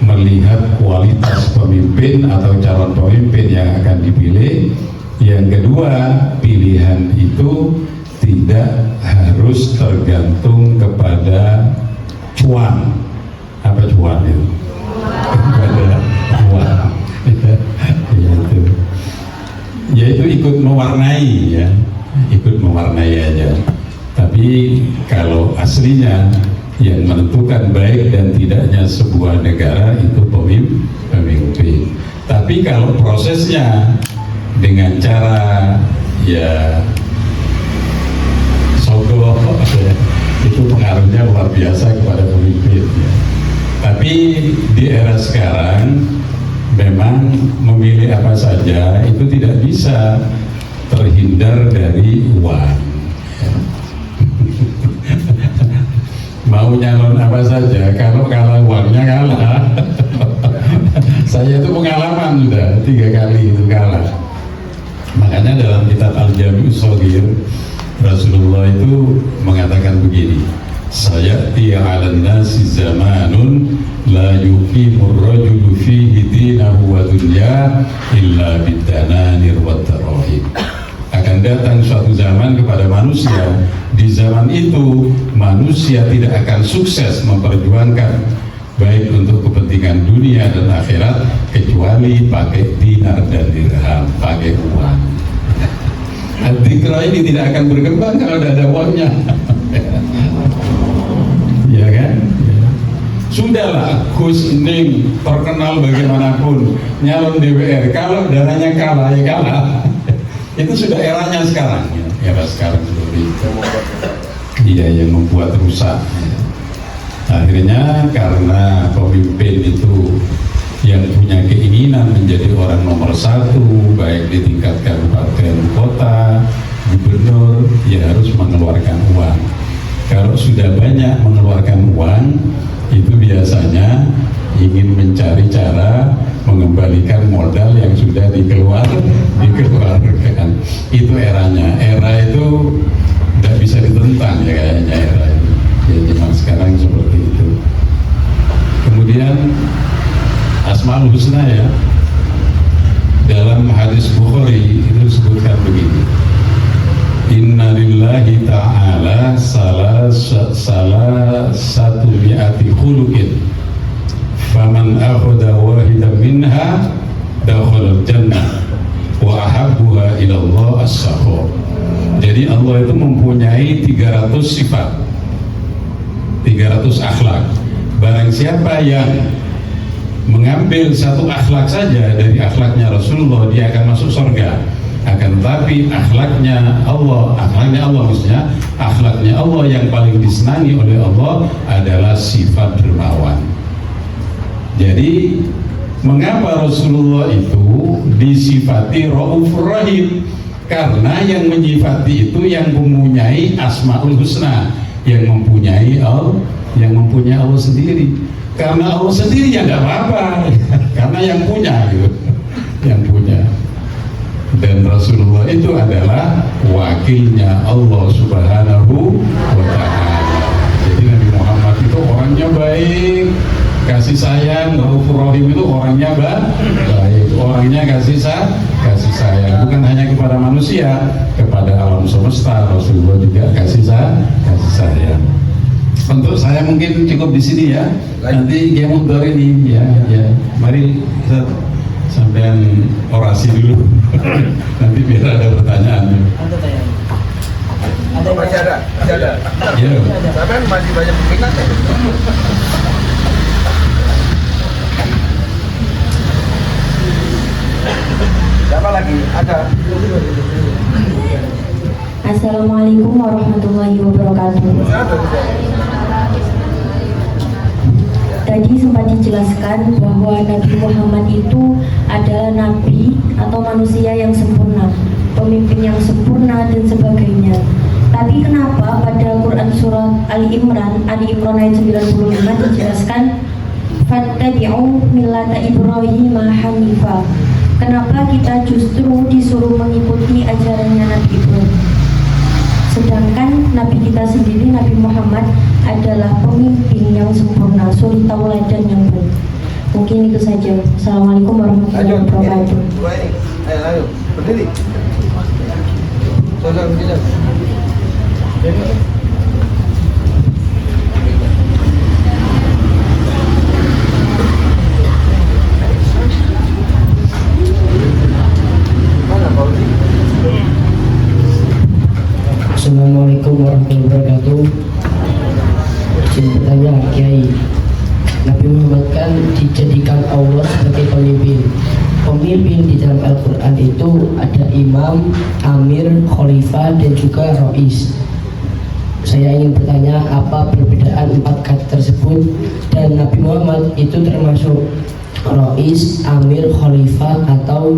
melihat kualitas pemimpin atau calon pemimpin yang akan dipilih. Yang kedua, pilihan itu tidak harus tergantung kepada cuan. Apa cuan itu? Kepada uang. Yaitu ikut mewarnai ya, ikut mewarnai aja. Tapi kalau aslinya yang menentukan baik dan tidaknya sebuah negara itu pemimpin. Tapi kalau prosesnya dengan cara ya sogoh ya, itu pengaruhnya luar biasa kepada pemimpin ya. Tapi di era sekarang memang memilih apa saja itu tidak bisa terhindar dari uang. Mau nyalon apa saja, kalau kalah uangnya kalah. Saya itu pengalaman sudah 3 kali itu kalah. Makanya dalam kitab Al-Jami' Shaghir Rasulullah itu mengatakan begini, sayati 'alan nasi zamanun la yuqimur rajulu fihi dinahu wa dunya illa bitananir wa tarahib. Akan datang suatu zaman kepada manusia, di zaman itu manusia tidak akan sukses memperjuangkan baik untuk kepentingan dunia dan akhirat kecuali pakai dinar dan dirham, pakai uang. Dzikra ini tidak akan berkembang kalau tidak ada uangnya. Ya kan? Sudahlah, Gus Ning terkenal bagaimanapun nyalon DPR, kalau dananya kalah ya kalah. Itu sudah eranya sekarang ya, era sekarang seperti itu. Iya, yang membuat rusak ya. Akhirnya karena pemimpin itu yang punya keinginan menjadi orang nomor satu, baik di tingkat kabupaten, kota, gubernur, ya harus mengeluarkan uang. Kalau sudah banyak mengeluarkan uang, itu biasanya ingin mencari cara mengembalikan modal yang sudah dikeluarkan. Itu eranya. Era itu tidak bisa ditentang ya kayaknya era itu. Jadi memang sekarang seperti itu. Kemudian Asmaul Husna ya, dalam hadis Bukhari itu disebutkan begini: Inna lillahi ta'ala salah satu mi'ati khuluqin faman akhudha wahidan minha dakhala jannah wa ahabbuha ila Allah as-sakha. Jadi Allah itu mempunyai 300 sifat, 300 akhlak. Barang siapa yang mengambil satu akhlak saja dari akhlaknya Rasulullah, dia akan masuk surga. Akan tetapi akhlaknya Allah maksudnya akhlaknya Allah yang paling disenangi oleh Allah adalah sifat dermawan. Jadi mengapa Rasulullah itu disifati Raufur Rahim? Karena yang menyifati itu yang mempunyai Asmaul Husna, yang mempunyai Allah sendiri. Karena Allah sendiri ya nggak apa-apa, karena yang punya gitu, yang punya. Dan Rasulullah itu adalah wakilnya Allah Subhanahu wa Ta'ala. Jadi Nabi Muhammad itu orangnya baik, kasih sayang. Raufur Rahim itu orangnya baik, orangnya kasih sayang, bukan hanya kepada manusia, kepada alam semesta. Rasulullah juga kasih sayang. Untuk saya mungkin cukup di sini ya. Nanti dia mundur ini ya. Mari kita sampean orasi dulu. Nanti biar ada pertanyaan. Masih ada. Ya. Sampean masih banyak minat ya. Siapa lagi? Ada. Assalamualaikum warahmatullahi wabarakatuh. Tadi sempat dijelaskan bahwa Nabi Muhammad itu adalah nabi atau manusia yang sempurna, pemimpin yang sempurna dan sebagainya. Tapi kenapa pada Quran surat Ali Imran ayat 95 dijelaskan fattabi'u millata Ibrahim hanifa? Kenapa kita justru disuruh mengikuti ajarannya Nabi Ibrahim? Sedangkan Nabi kita sendiri, Nabi Muhammad, adalah pemimpin yang sempurna, suri tauladan yang baik. Mungkin itu saja. Assalamualaikum warahmatullahi wabarakatuh. Ayo, berdiri. Saudara berdiri. Assalamualaikum warahmatullahi wabarakatuh. Izin bertanya, Kiai. Nabi Muhammad kan dijadikan Allah sebagai pemimpin. Pemimpin di dalam Al-Quran itu ada imam, amir, khalifah, dan juga rois. Saya ingin bertanya, apa perbedaan 4 kata tersebut, dan Nabi Muhammad itu termasuk rois, amir, khalifah, atau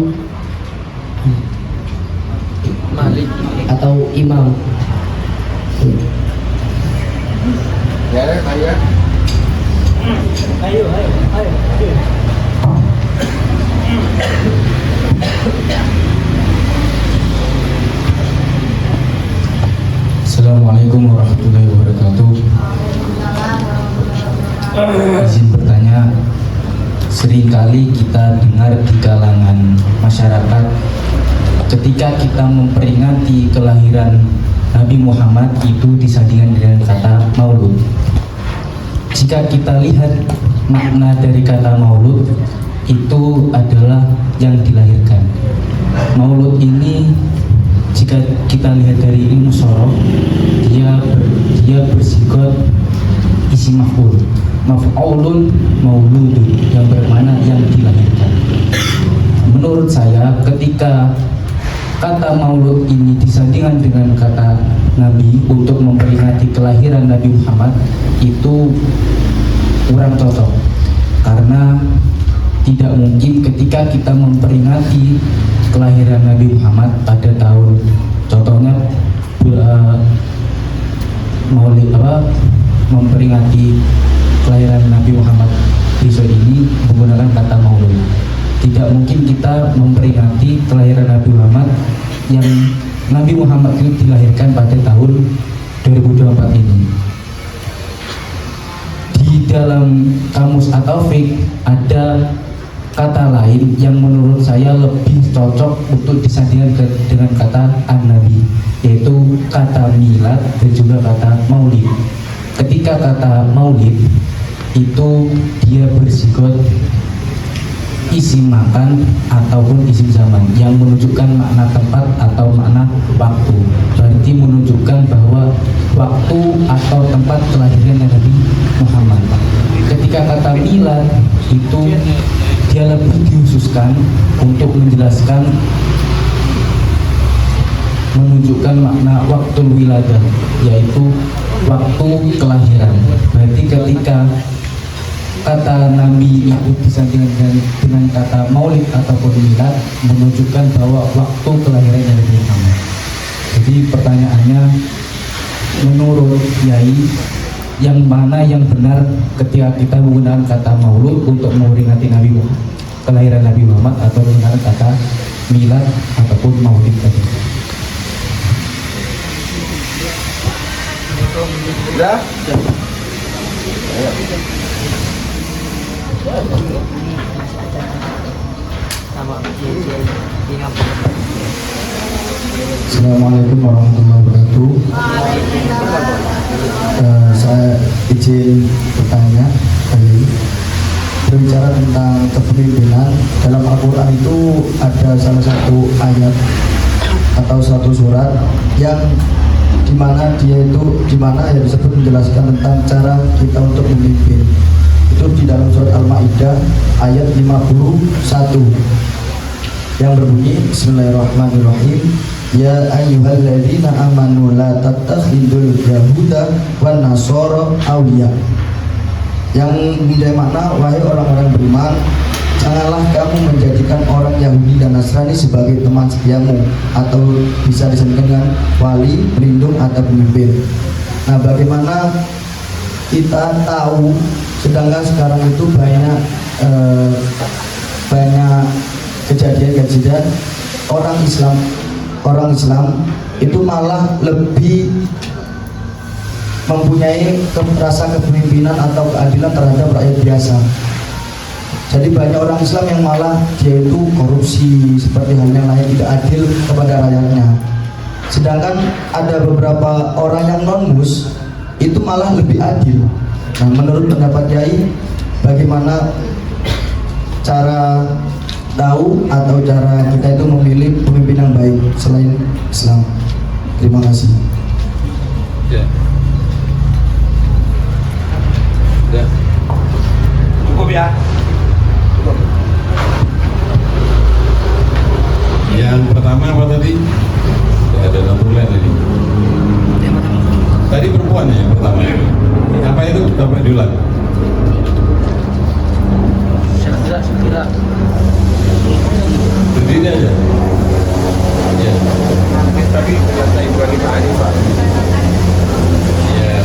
imam? Ya, ayo. Assalamualaikum warahmatullahi wabarakatuh. Izin bertanya, seringkali kita dengar di kalangan masyarakat ketika kita memperingati kelahiran Nabi Muhammad itu disandingkan dengan kata maulud. Jika kita lihat makna dari kata maulud, itu adalah yang dilahirkan. Maulud ini jika kita lihat dari ilmu sorof, dia bersigot isi maf'ul, maf'ulun mauludun, yang bermakna yang dilahirkan. Menurut saya, ketika kata maulud ini disandingkan dengan kata Nabi untuk memperingati kelahiran Nabi Muhammad, itu kurang cocok, karena tidak mungkin ketika kita memperingati kelahiran Nabi Muhammad pada tahun, contohnya Maulid memperingati kelahiran Nabi Muhammad besok ini menggunakan kata Maulid. Tidak mungkin kita memperingati kelahiran Nabi Muhammad yang Nabi Muhammad itu dilahirkan pada tahun 2024 ini. Di dalam kamus At-Taufik ada kata lain yang menurut saya lebih cocok untuk disandingkan dengan kata An-Nabi, yaitu kata milad dan juga kata maulid. Ketika kata maulid itu dia bersigot isim makan ataupun isim zaman yang menunjukkan makna tempat atau makna waktu, berarti menunjukkan bahwa waktu atau tempat kelahiran Nabi Muhammad. Ketika kata milad itu dia lebih dikhususkan untuk menjelaskan, menunjukkan makna waktu wiladah, yaitu waktu kelahiran. Berarti ketika kata Nabi itu disandingkan dengan kata maulid ataupun milad menunjukkan bahwa waktu kelahiran Nabi Muhammad. Jadi pertanyaannya, menurut Yai, yang mana yang benar ketika kita menggunakan kata maulud untuk memperingati Nabi Muhammad, kelahiran Nabi Muhammad, atau menggunakan kata milad ataupun maulid tadi? Sudah? Assalamualaikum warahmatullahi wabarakatuh. Saya izin bertanya berbicara tentang kepemimpinan. Dalam Al-Quran itu ada salah satu ayat atau satu surat yang dimana yang disebut menjelaskan tentang cara kita untuk memimpin. Itu di dalam surat Al-Maidah ayat 51 yang berbunyi, Bismillahirrahmanirrahim, Ya ayyuhalladzina amanu la tattakhidul yahuda wan nasara awliya. Yang mempunyai makna, wahai orang-orang beriman, janganlah kamu menjadikan orang Yahudi dan Nasrani sebagai teman setiamu, atau bisa disebut dengan wali, pelindung, atau pemimpin. Nah, bagaimana kita tahu, sedangkan sekarang itu banyak kejadian orang Islam itu malah lebih mempunyai rasa kepemimpinan atau keadilan terhadap rakyat biasa. Jadi banyak orang Islam yang malah dia itu korupsi, seperti halnya lain, tidak adil kepada rakyatnya. Sedangkan ada beberapa orang yang non-mus itu malah lebih adil. Nah, menurut pendapat Yai, bagaimana cara tahu atau cara kita itu memilih pemimpin yang baik selain Islam? Terima kasih. Cukup ya. Yang pertama apa tadi? Ya, ada lampu LED tadi. Tadi perempuan ya yang pertama. Apa itu? Dapat diulang. Berdiri aja. Ya. Tapi kata Ibrahim Hanifah. Ya.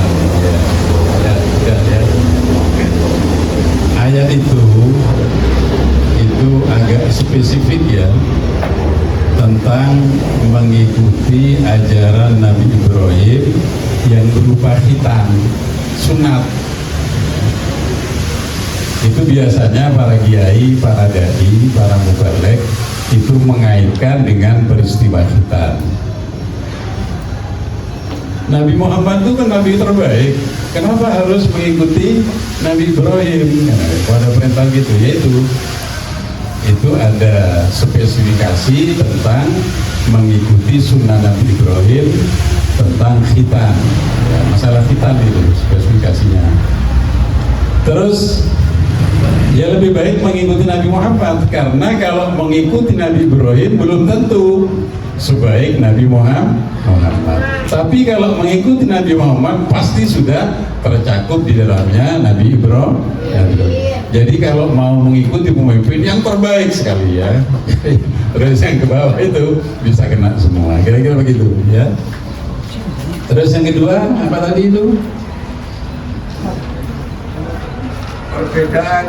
Ayat itu agak spesifik ya, tentang mengikuti ajaran Nabi Ibrahim yang berupa khitan, sunat. Itu biasanya para kiai, para dai, para mubaligh itu mengaitkan dengan peristiwa khitan. Nabi Muhammad itu kan Nabi terbaik. Kenapa harus mengikuti Nabi Ibrahim? Nah, ada perintah gitu, yaitu itu ada spesifikasi tentang mengikuti sunnah Nabi Ibrahim tentang khitan. Ya, masalah khitan itu spesifikasinya. Terus ya lebih baik mengikuti Nabi Muhammad, karena kalau mengikuti Nabi Ibrahim belum tentu sebaik Nabi Muhammad. Tapi kalau mengikuti Nabi Muhammad pasti sudah tercakup di dalamnya Nabi Ibrahim. Jadi kalau mau mengikuti pemimpin yang terbaik sekali ya, terus yang ke bawah itu bisa kena semua. Kira-kira begitu ya. Terus yang kedua apa tadi itu? Perbedaan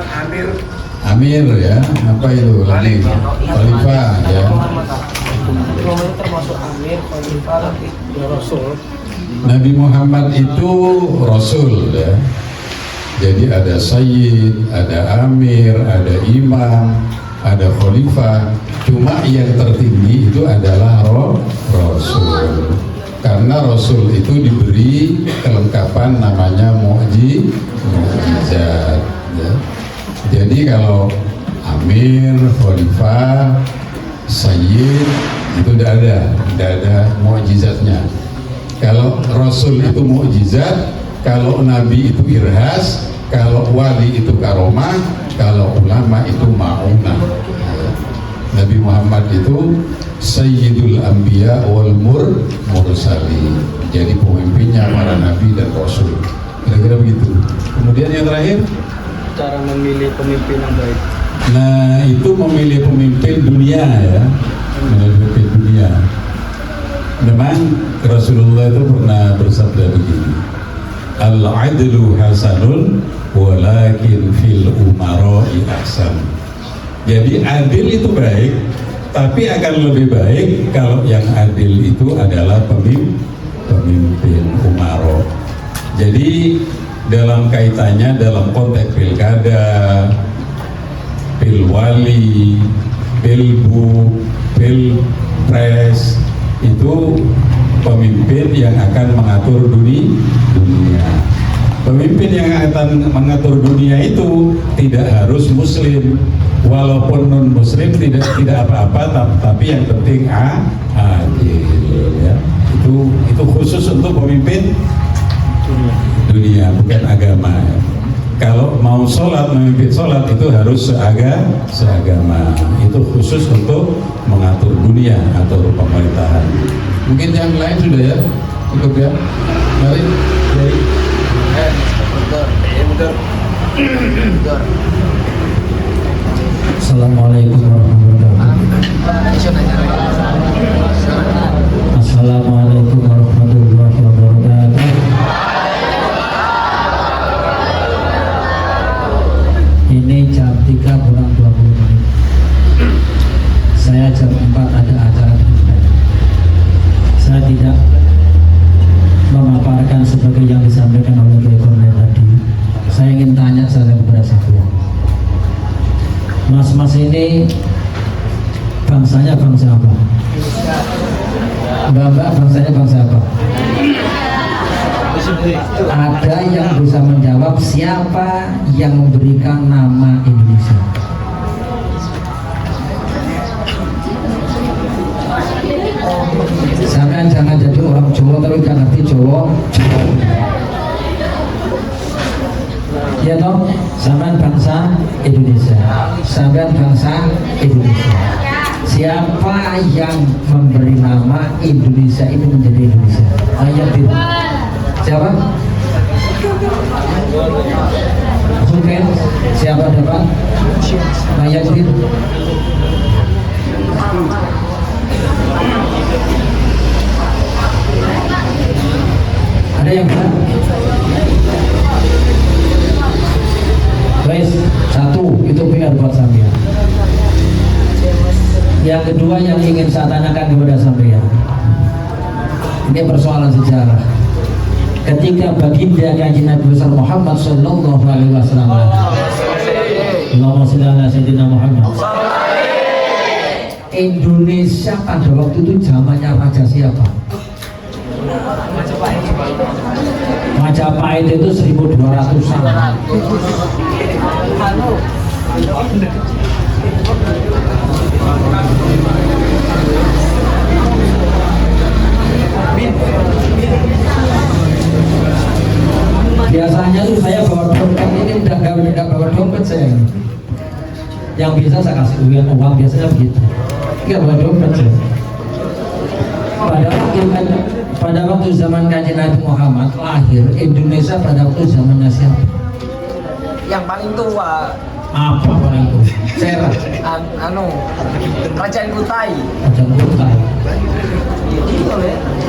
Amir ya, apa itu lagi? Khalifah ya. termasuk Amir, Khalifah, Rasul. Nabi Muhammad itu Rasul ya. Jadi ada Sayyid, ada Amir, ada Imam, ada Khalifah. Cuma yang tertinggi itu adalah Rasul. Karena Rasul itu diberi kelengkapan namanya mukjizat ya. Jadi kalau Amir, Khalifah, Sayyid itu tidak ada mukjizatnya. Kalau Rasul itu mukjizat, kalau Nabi itu irhas, kalau wali itu karomah, kalau ulama itu ma'unah. Nabi Muhammad itu Sayyidul Anbiya wal Mursalin. Jadi pemimpinnya para nabi dan rasul. Kira-kira begitu. Kemudian yang terakhir, Cara memilih pemimpin yang baik. nah itu memilih pemimpin dunia ya, memilih pemimpin dunia. Memang Rasulullah itu pernah bersabda begini, al-adlu hasanun walakin fil umara'i ahsan. Jadi adil itu baik, tapi akan lebih baik kalau yang adil itu adalah pemimpin umaro. Jadi dalam kaitannya dalam konteks pilkada, pilwali, pilbu, pilpres, itu pemimpin yang akan mengatur dunia. Pemimpin yang akan mengatur dunia itu tidak harus muslim, walaupun non muslim tidak apa-apa, tapi yang penting adil ya. Itu khusus untuk pemimpin dunia, bukan agama ya. Kalau mau sholat, memimpin sholat itu harus seagama. Itu khusus untuk mengatur dunia atau pemerintahan. Mungkin yang lain sudah ya, cukup ya. Mari. Assalamualaikum warahmatullahi wabarakatuh. Assalamualaikum warahmatullahi wabarakatuh. Ini jam 3 kurang 20 menit. Saya jam 4 ada acara di Dubai. Saya tidak memaparkan sebagai yang disampaikan oleh Kiai Kornel tadi. Saya ingin tanya saja kepada sekalian. Mas-mas ini bangsanya bangsa apa? Mbak-mbak bangsanya bangsa apa? Ada yang bisa menjawab siapa yang memberikan nama Indonesia? Sampai jangan jadi orang Jawa tapi gak ngerti Jawa. Ya toh, sampean bangsa Indonesia, sampean bangsa Indonesia. Siapa yang memberi nama Indonesia itu menjadi Indonesia? Ayat itu. Siapa? Mungkin siapa dapat? Ayat itu. Ada yang benar? Guys, satu itu PR buat sampean. Yang kedua yang ingin saya tanyakan kepada sampean, ini persoalan sejarah. Ketika baginda Kanjeng Nabi besar Muhammad Sallallahu Alaihi Wasallam, Allahumma sholli ala Sayyidina Muhammad. Indonesia pada waktu itu zamannya raja siapa? Majapahit itu 1200-an. Biasanya tuh saya bawa dompet ini tidak bawa dompet saya ini. Yang bisa saya kasih uang biasanya begitu. Enggak bawa dompet saya. pada waktu zaman Kanjeng Nabi Muhammad lahir, Indonesia pada waktu zamannya siapa? Yang paling tua Apa paling tua? Serah. Kerajaan Kutai. Kerajaan Kutai.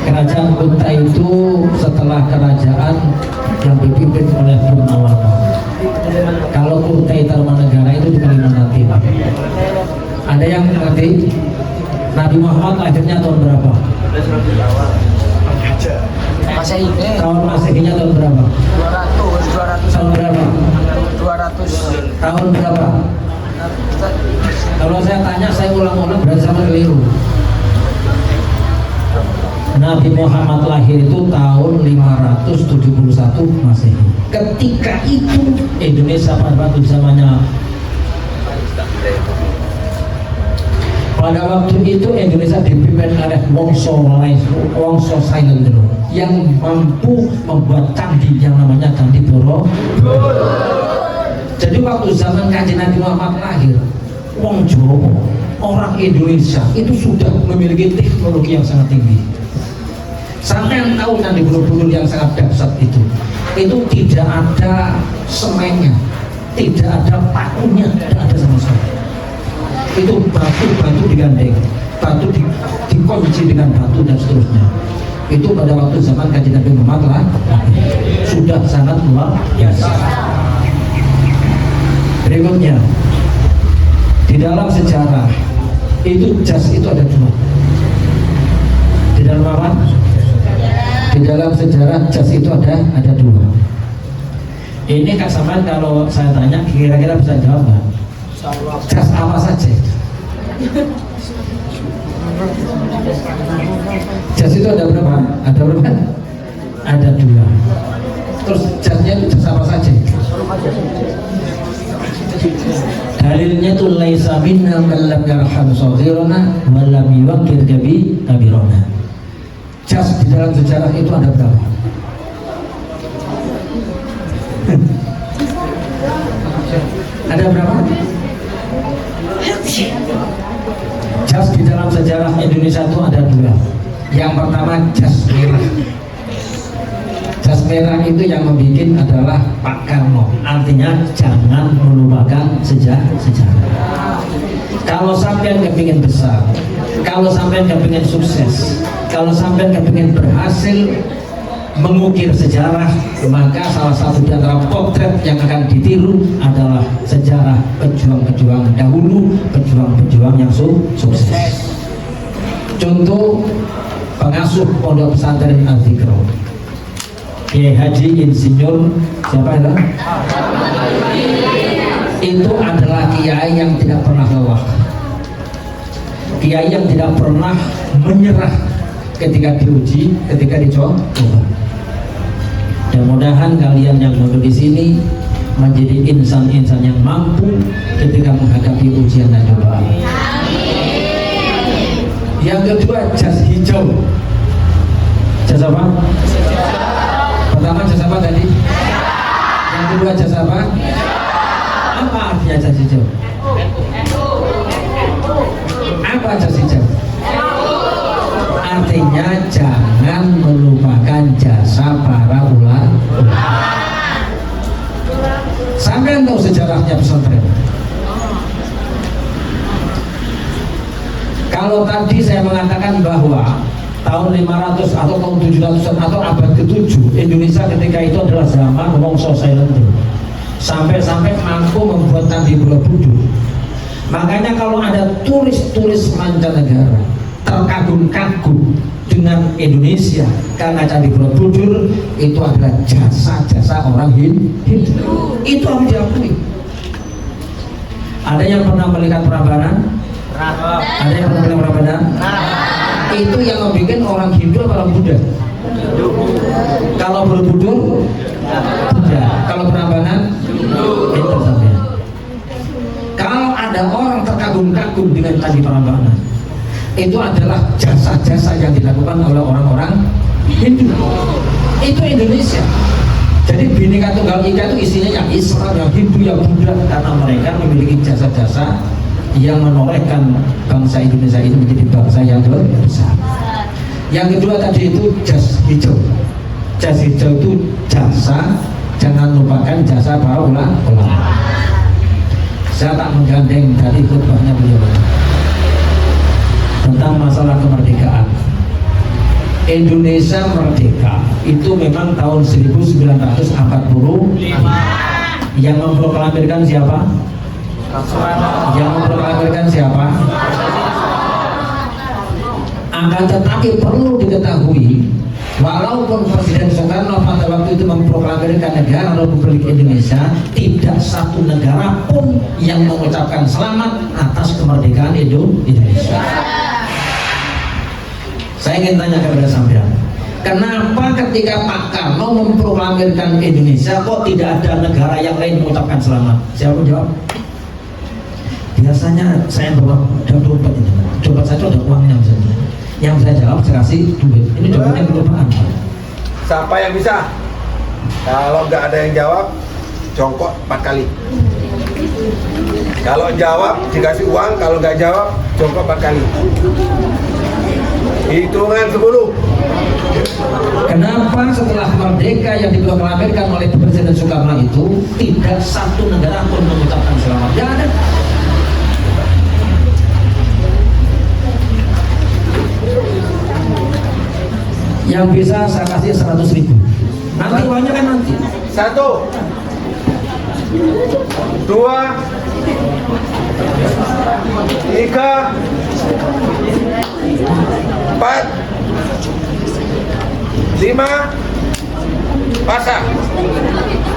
Kerajaan Kutai itu setelah kerajaan yang dipimpin oleh Purnawarman. Kalau Kutai Tarumanegara itu di Kalimantan Timur. Ada yang mengerti Nabi Muhammad lahirnya tahun berapa? Masehi. Tahun Masehinya tahun berapa? 200. Tahun berapa? 200. Tahun berapa? Kalau saya tanya, saya ulang-ulang berarti sama keliru. Nabi Muhammad lahir itu tahun 571 Masehi. Ketika itu Indonesia pada waktu zamannya, pada waktu itu Indonesia dipimpin oleh Wongso Silent yang mampu membuat candi yang namanya Candi Borobudur. Jadi waktu zaman Kanjeng Nabi Muhammad lahir, wong Jawa, orang Indonesia itu sudah memiliki teknologi yang sangat tinggi. Sampai yang tahu Candi Borobudur yang sangat dahsyat itu tidak ada semennya, tidak ada pakunya, tidak ada sama sekali. Itu batu digandeng, batu dikunci dengan batu dan seterusnya. Itu pada waktu zaman Kanjeng Nabi Muhammad lah, sudah sangat luar biasa. Berikutnya, di dalam sejarah itu jas itu ada dua. Di dalam apa? Di dalam sejarah jas itu ada dua. Ini Kak Saman kalau saya tanya kira-kira bisa jawab nggak? Jas apa saja? Jas itu ada berapa? Ada berapa? Ada dua. Terus jasnya itu jas apa saja? Dalilnya itu laisa minna man lam yarham saghirana wa lam yuwaqqir kabirana. Jas di dalam sejarah itu ada berapa? Ada berapa? Jas di dalam sejarah Indonesia itu ada dua. Yang pertama jas merah. Jas merah itu yang membuat adalah Pak Karno. Artinya jangan melupakan sejarah. Kalau sampean kepingin besar, kalau sampean kepingin sukses, kalau sampean kepingin berhasil mengukir sejarah, maka salah satu di antara potret yang akan ditiru adalah sejarah pejuang-pejuang dahulu, pejuang-pejuang yang sukses. Contoh pengasuh pondok pesantren Al-Fikro, Kiai Haji Insinyur siapa itu? Itu adalah kiai yang tidak pernah lelah, kiai yang tidak pernah menyerah ketika diuji, ketika dicoba. Mudah-mudahan kalian yang duduk di sini menjadi insan-insan yang mampu ketika menghadapi ujian dan cobaan. Yang kedua jas hijau. Jas apa? Pertama jas apa tadi? Yang kedua jas apa? Apa artinya jas hijau? Apa jas hijau? Artinya jangan melupakan jasa para ulama. Sampai tahu sejarahnya pesantren. Kalau tadi saya mengatakan bahwa tahun 500 atau tahun 700-an atau abad ke-7 Indonesia ketika itu adalah zaman Wongso Silent, sampai mampu membuat Candi Borobudur. Makanya kalau ada turis-turis mancanegara terkagum-kagum dengan Indonesia karena Candi Borobudur, itu adalah jasa-jasa orang Hindu. Itu harus diakui. Ada yang pernah melihat Prambanan? Ada yang pernah melihat Prambanan? Itu yang membuat orang Hindu atau orang Buddha? Kalau Borobudur Buddha, kalau Prambanan itu sampai. Kalau ada orang terkagum-kagum dengan Candi Prambanan, itu adalah jasa-jasa yang dilakukan oleh orang-orang Hindu. Itu Indonesia. Jadi Bhinneka Tunggal Ika itu isinya yang Islam, yang Hindu, yang Buddha, karena mereka memiliki jasa-jasa yang menorehkan bangsa Indonesia itu menjadi bangsa yang besar. Yang kedua tadi itu jas hijau. Jas hijau itu jasa, jangan lupakan jasa para ulama. Saya tak menggandeng dari khutbahnya beliau tentang masalah kemerdekaan. Indonesia merdeka itu memang tahun 1945. Yang memproklamirkan siapa? Yang memproklamirkan siapa? Akan tetapi perlu diketahui, walaupun Presiden Soekarno pada waktu itu memproklamirkan negara Republik Indonesia, tidak satu negara pun yang mengucapkan selamat atas kemerdekaan Indonesia. Saya ingin tanya kepada sampean, kenapa ketika Pak Karno memproklamirkan Indonesia kok tidak ada negara yang lain mengucapkan selamat? Siapa jawab? Biasanya saya bawa dompet ini, dompet saya itu ada uangnya misalnya. Yang saya jawab, saya kasih duit. Ini dompetnya kelupaan. Siapa yang bisa? Kalau nggak ada yang jawab, jongkok 4 kali. Kalau jawab dikasih uang, kalau nggak jawab jongkok 4 kali. Hitungan 10. Kenapa setelah merdeka yang diproklamirkan oleh Presiden Soekarno itu tidak satu negara pun mengucapkan selamat? Tidak ada. Yang bisa saya kasih 100.000. Nanti uangnya kan nanti. 1, 2, 3, 4, 5, pasang.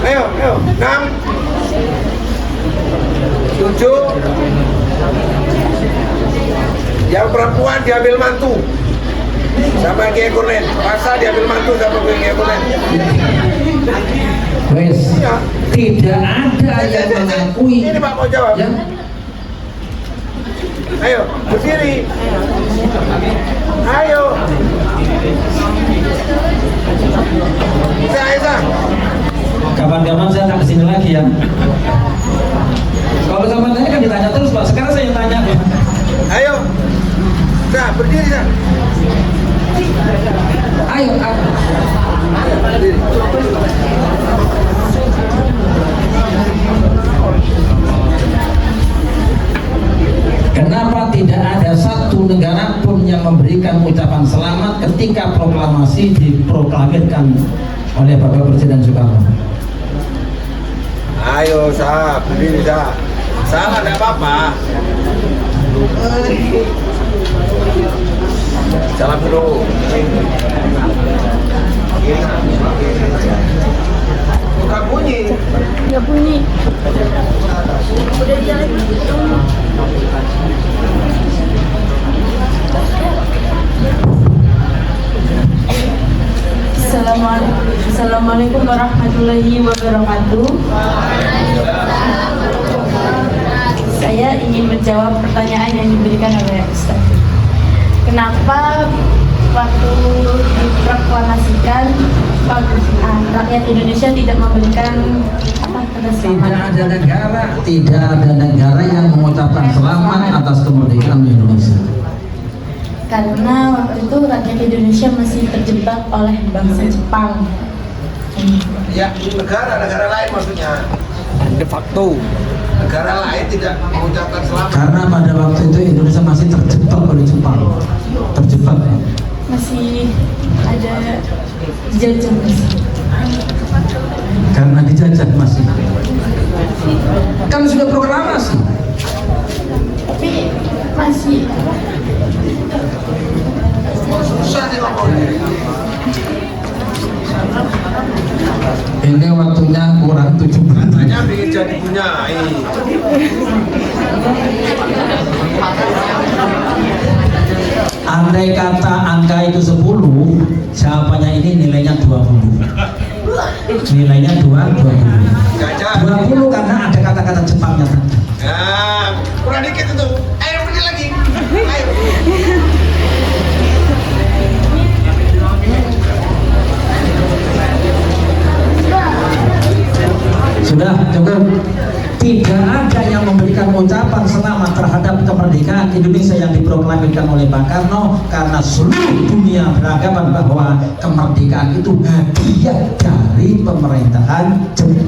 Ayo, 6, 7. Yang perempuan diambil mantu sama Kiai Kurnen. Pasang diambil mantu sama Kiai Kurnen. Wes, tidak ada yang mengakui. Ini Pak mau jawab. Ya? Ayo, berdiri. Ayo. Isa. Kapan-kapan saya tak kesini lagi ya. Kalau sama tanya kan ditanya terus Pak. Sekarang saya yang tanya. Ayo. Nah, berdiri Sa. Ayo. Berdiri. Kenapa tidak ada satu negara pun yang memberikan ucapan selamat ketika proklamasi diproklamirkan oleh Bapak Presiden Soekarno? Ayo Sa, berdiri Sa. Salah enggak apa-apa. Salam dulu. Bukan bunyi. Nggak bunyi. Udah jalan. Assalamualaikum warahmatullahi wabarakatuh. Saya ingin menjawab pertanyaan yang diberikan oleh Ustaz. Kenapa waktu diproklamasikan rakyat Indonesia tidak memberikan Tidak ada negara yang mengucapkan selamat atas kemerdekaan Indonesia. Karena waktu itu rakyat Indonesia masih terjebak oleh bangsa Jepang. Ya, negara lain maksudnya. De facto. Negara lain tidak mengucapkan selamat. Karena pada waktu itu Indonesia masih terjebak oleh Jepang. Terjebak. Masih ada dijajah masih. Karena dijajah masih. Kan sudah proklamasi. Tapi masih Susah sih ngomongnya. Ini waktunya kurang 7 bulan. Hanya ingin jadi punya. Andai kata angka itu 10, jawabannya ini nilainya 20. Nilainya 20. 20 karena ada kata-kata Jepangnya tadi. Nah, kurang dikit itu. Ayo pergi lagi. Ayo. Sudah cukup. Tidak ada yang memberikan ucapan selamat terhadap kemerdekaan kemerdekaan Indonesia yang diproklamirkan oleh Bung Karno, karena seluruh dunia beranggapan bahwa kemerdekaan itu hadiah dari pemerintahan Jepang.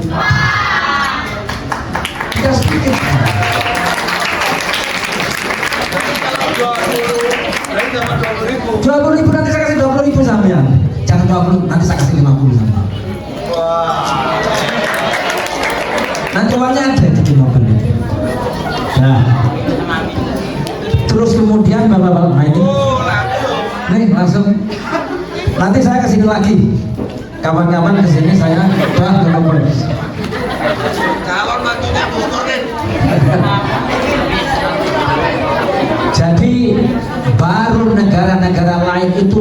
Tidak sedikit. 20.000 nanti saya kasih 20.000 sampean. Jangan 20, nanti saya kasih 50 sampean. Nanti uangnya ada di mobil. Nah, terus kemudian bapak-bapak, nah ini, nih langsung. Nanti saya kesini lagi. Kapan-kapan kesini saya ngobrol. Calon mantunya Bukorin. Jadi baru negara-negara lain itu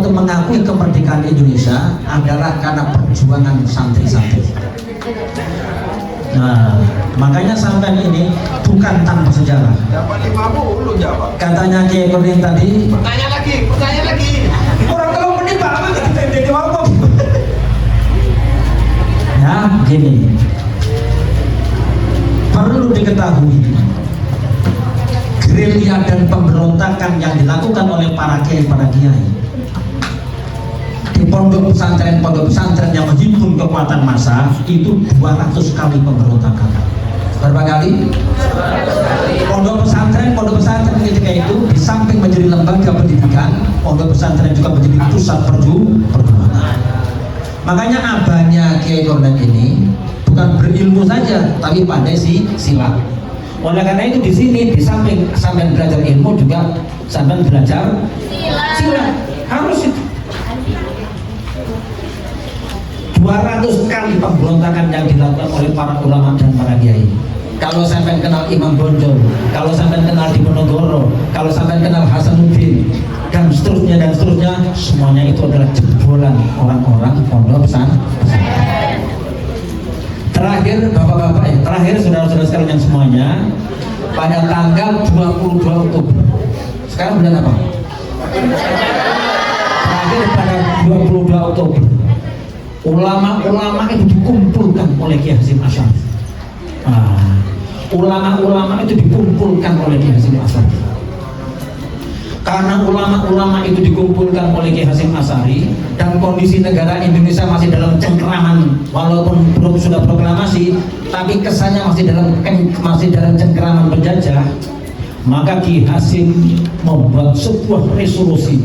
mengakui kemerdekaan Indonesia adalah karena perjuangan santri-santri. Nah, makanya sampai ini bukan tanpa sejarah. Dapat 50 lu jawab. Katanya Kiai Kurniawan tadi. Pertanyaan lagi. Kurang 3 menit Pak, apa jadi ngomong? Ya, gini. Perlu diketahui gerilya dan pemberontakan yang dilakukan oleh para kiai di pondok pesantren yang menghimpun kekuatan massa itu 200 kali pemberontakan. Berapa kali? Pondok pesantren ketika itu di samping menjadi lembaga pendidikan, pondok pesantren juga menjadi pusat perjuangan. Makanya abahnya Kiai Kurniawan ini bukan berilmu saja, tapi pandai silat. Oleh karena itu di sini di samping sampai belajar ilmu juga sampai belajar silat. Harus itu. 200 kali pemberontakan yang dilakukan oleh para ulama dan para kiai. Kalau sampai kenal Imam Bonjol, kalau sampai kenal Diponegoro, kalau sampai kenal Hasanuddin dan seterusnya, semuanya itu adalah jebolan orang-orang pondok pesantren. Terakhir bapak-bapak, terakhir saudara-saudara sekalian semuanya, pada tanggal 22 Oktober. Sekarang bulan apa? Terakhir pada 22 Oktober. Ulama-ulama itu dikumpulkan oleh Kiai Hasyim Asy'ari. Ulama-ulama itu dikumpulkan oleh Kiai Hasyim Asy'ari. Karena ulama-ulama itu dikumpulkan oleh Kiai Hasyim Asy'ari dan kondisi negara Indonesia masih dalam cengkeraman, walaupun belum sudah proklamasi, tapi kesannya masih dalam cengkeraman penjajah, maka Kiai Hasyim membuat sebuah resolusi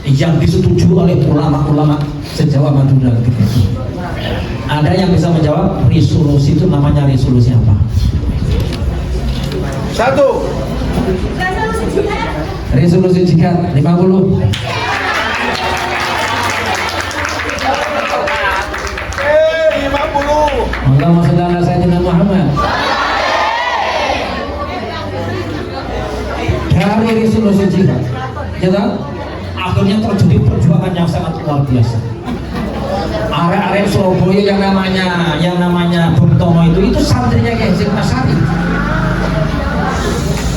yang disetujui oleh ulama-ulama se-Jawa Madura ketika itu. Ada yang bisa menjawab resolusi itu namanya resolusi apa? 1. Resolusi jihad 50. Allahumma shalli ala sayyidina Muhammad. Dari resolusi jihad, akhirnya terjadi perjuangan yang sangat luar biasa. Arek-arek Surabaya yang namanya Bung Tomo itu santrinya Kiai Hasyim Asy'ari.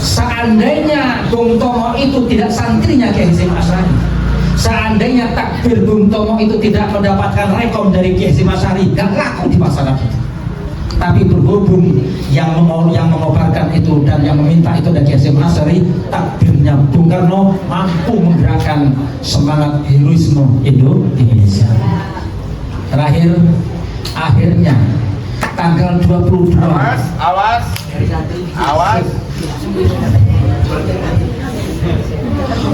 Seandainya Bung Tomo itu tidak santrinya Kiai Hasyim Asy'ari, seandainya takbir Bung Tomo itu tidak mendapatkan rekom dari Kiai Hasyim Asy'ari, gak laku di masyarakat. Tapi berhubung yang mengobarkan itu dan yang meminta itu dari Kiai Hasyim Asy'ari, takbirnya Bung Karno mampu menggerakkan semangat heroisme Indonesia. Akhirnya tanggal 22. Awas.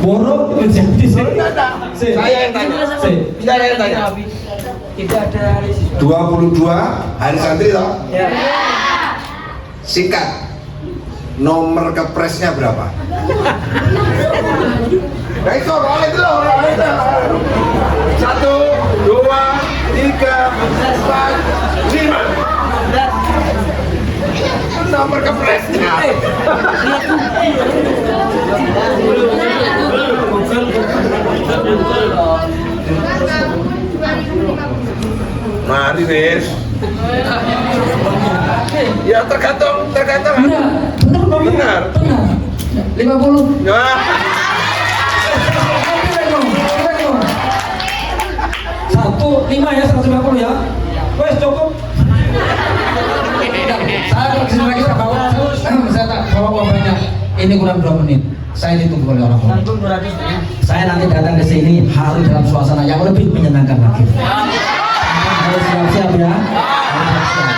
Borok menjadi Saya yang tanya. Tidak ada 22 hari santri toh? Ya. Singkat. Nomor kepresnya berapa? Nah itu oleh itu. 1, 2, 3, 4, 5. Nomor kepresnya. Mari wis. Ya tergantung. Benar. 50. Ya. 1,5 ya, 150 ya. Wes cukup. Saya kesini lagi saya tak bawa banyak. Ini kurang 2 menit. Saya ditunggu oleh orang tua. Saya nanti datang ke sini harus dalam suasana yang lebih menyenangkan lagi. Harus siap-siap ya. Harus siap.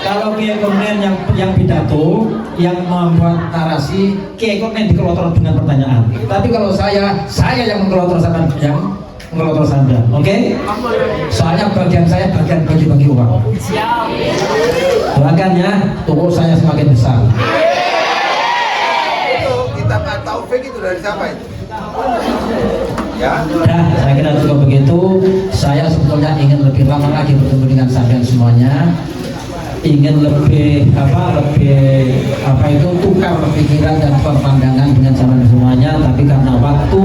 Kalau Kiai Kurniawan yang pidato, yang membuat narasi, Kiai Kurniawan dikelotor dengan pertanyaan. Tapi kalau saya yang mengkelotor sama ngelotor Anda, oke? Soalnya bagian saya bagian bagi-bagi uang. Doakan ya, toko saya semakin besar. Itu kitab At-Taufik itu dari siapa itu? Ya. Nah, saya kira juga begitu. Saya sebetulnya ingin lebih lama lagi bertemu dengan sampean semuanya. Ingin lebih tukar pikiran dan pandangan dengan sampean semuanya, tapi karena waktu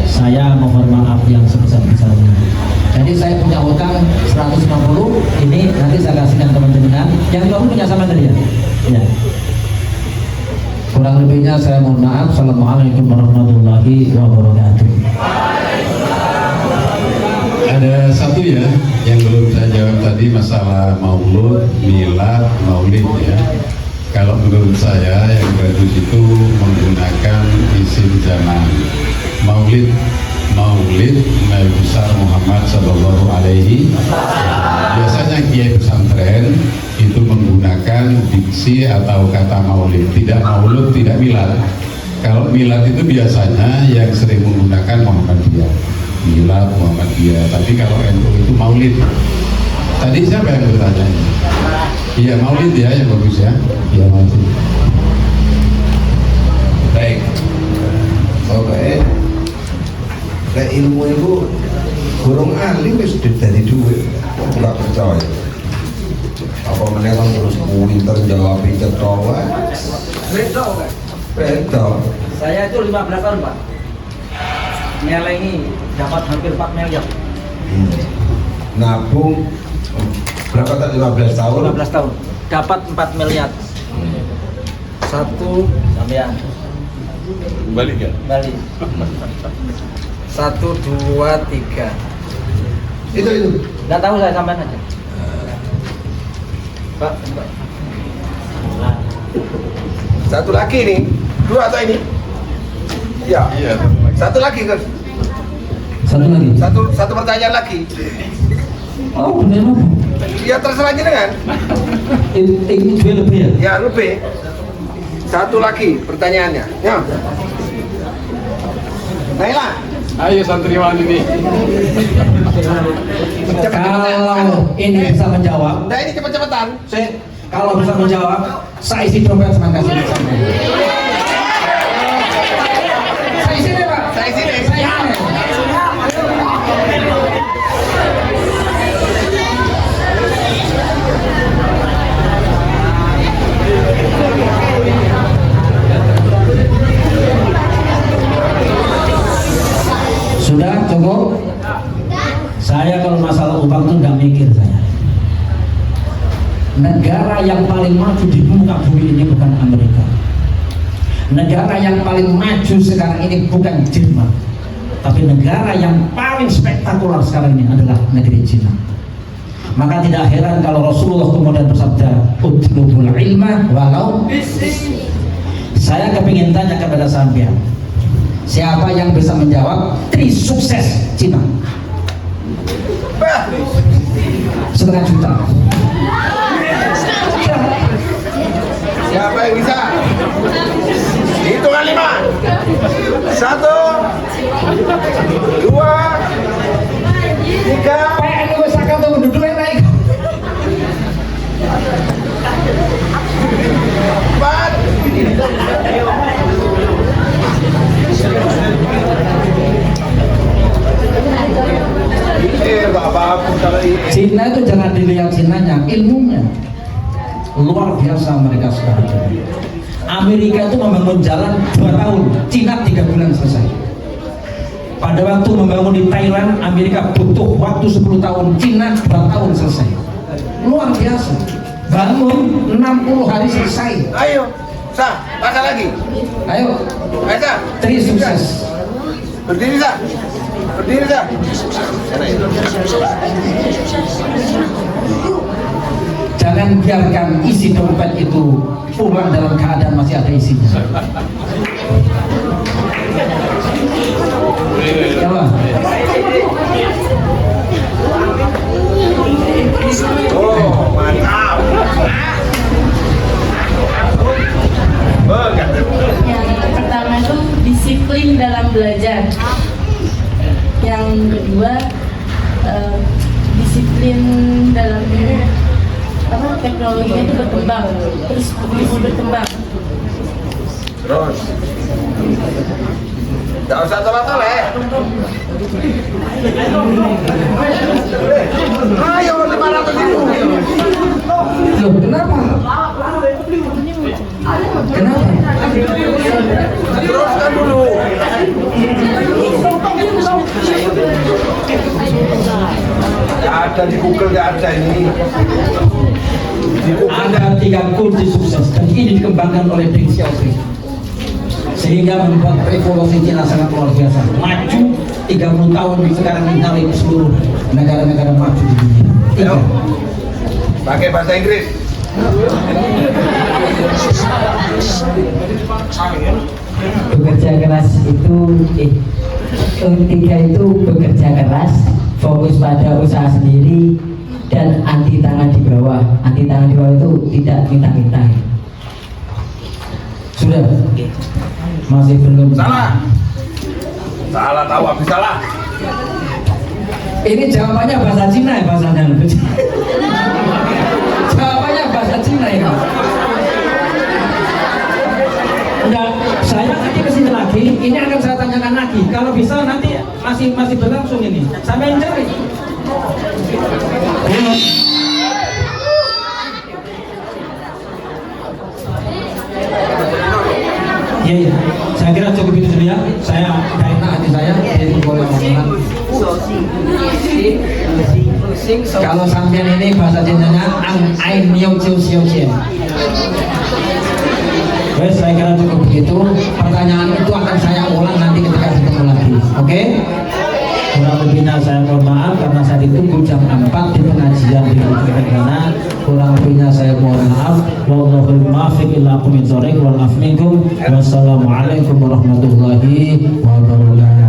saya mohon maaf yang sebesar-besarnya. Jadi saya punya utang 150, ini nanti saya kasihkan teman-teman. Yang kamu punya sama tadi ya? Ya. Kurang lebihnya saya mohon maaf. Assalamualaikum warahmatullahi wabarakatuh. Ada satu ya yang belum saya jawab tadi, masalah maulud, milad, maulid ya. Kalau menurut saya yang bagus itu menggunakan isim zaman. Maulid Nabi besar Muhammad Sallallahu Alaihi. Biasanya kiai pesantren itu menggunakan diksi atau kata maulid, tidak maulud, tidak milad. Kalau milad itu biasanya yang sering menggunakan Muhammadiyah, milad Muhammadiyah. Tapi kalau NU itu maulid. Tadi siapa yang bertanya? Iya maulid ya yang bagus ya. Iya maulid. Baik. Oke. Nah, ilmu itu burung alim wis dari duit. Enggak percaya. Apa meneh terus pinter jawab pinter tawa. Beda kan? Beda. Saya itu 15 tahun Pak. Nyelengi dapat hampir 4 miliar. Nabung berapa tadi 15 tahun? 15 tahun. Dapat 4 miliar. Satu sampean. Balik ya? Balik. 1, 2, 3. Itu. Nggak tahu saya sampean aja. Pak. Satu lagi nih, 2 atau ini? Ya. Iya. Satu lagi kan? Satu lagi. Satu pertanyaan lagi. Oh benar. Ya terserah jenengan. Ini juga lebih ya. Ya lebih. Satu lagi pertanyaannya. Ya. Naila. Ayo santriwan ini. Kalau ini bisa menjawab, Nah ini cepet-cepetan. kalau bisa menjawab, saya isi dompet sama kasih. Saya isi deh Pak. Saya sini. Sudah cukup. Saya kalau masalah uang itu nggak mikir saya. Negara yang paling maju di muka bumi ini bukan Amerika. Negara yang paling maju sekarang ini bukan Jerman. Tapi negara yang paling spektakuler sekarang ini adalah negeri Cina. Maka tidak heran kalau Rasulullah kemudian bersabda, "Utlubul ilma walau." Saya kepingin tanya kepada sampean, siapa yang bisa menjawab tri sukses Cina? Setengah juta. Siapa yang bisa? Hitungan 5. 1, 2, 3. PNU Saka tuh duduknya naik. 4. Cina itu jangan dilihat Cinanya, ilmunya luar biasa mereka sekarang. Amerika itu membangun jalan 2 tahun, Cina 3 bulan selesai. Pada waktu membangun di Thailand, Amerika butuh waktu 10 tahun, Cina 2 tahun selesai. Luar biasa. Bangun 60 hari selesai. Ayo, Sa, pasang lagi. Ayo, Sa. tri sukses. Berdiri, Sa. Berdiri, Sa. Jangan biarkan isi dompet itu pulang dalam keadaan masih ada isinya. Coba. Oh, mantap. Yang pertama itu disiplin dalam belajar. Yang kedua disiplin dalam teknologinya itu berkembang, terus berkembang. Terus. Gak usah tolak-tolak. Ayo 500.000. Loh, kenapa? Kenapa? Teruskan dulu. Gak ada di Google, gak ada ini. Ada 3 kunci sukses dan ini dikembangkan oleh Deng Xiaoping sehingga membuat revolusi Cina sangat luar biasa, maju 30 tahun sekarang menyalip seluruh negara-negara maju di dunia. Ayo. Pakai bahasa Inggris. Bekerja keras itu ketiga itu bekerja keras, fokus pada usaha sendiri, dan anti tangan di bawah. Anti tangan di bawah itu tidak minta-minta. Sudah? Masih belum? Salah. Salah tahu habis salah. Ini jawabannya bahasa Cina ya, bahasanya. Jawabannya bahasa Cina ya. Enggak, saya nanti kesini lagi, ini akan saya tanyakan lagi. Kalau bisa nanti masih berlangsung ini. Sampai cari. Iya, saya kira cukup itu dulu ya. Saya udah enak hati saya, jadi boleh omongan. Kalau sampean ini bahasa Cinanya ang ain miao ciu xiao xian. Wes, saya kira cukup begitu. Pertanyaan itu akan saya ulang nanti ketika ketemu lagi. Oke? Kurang lebihnya saya mohon maaf karena saya ditunggu jam 4 di pengajian di sana. Kurang lebihnya saya mohon maaf. Wallahul muwaffiq ila aqwamit thoriq wal afwa minkum. Wassalamualaikum warahmatullahi wabarakatuh.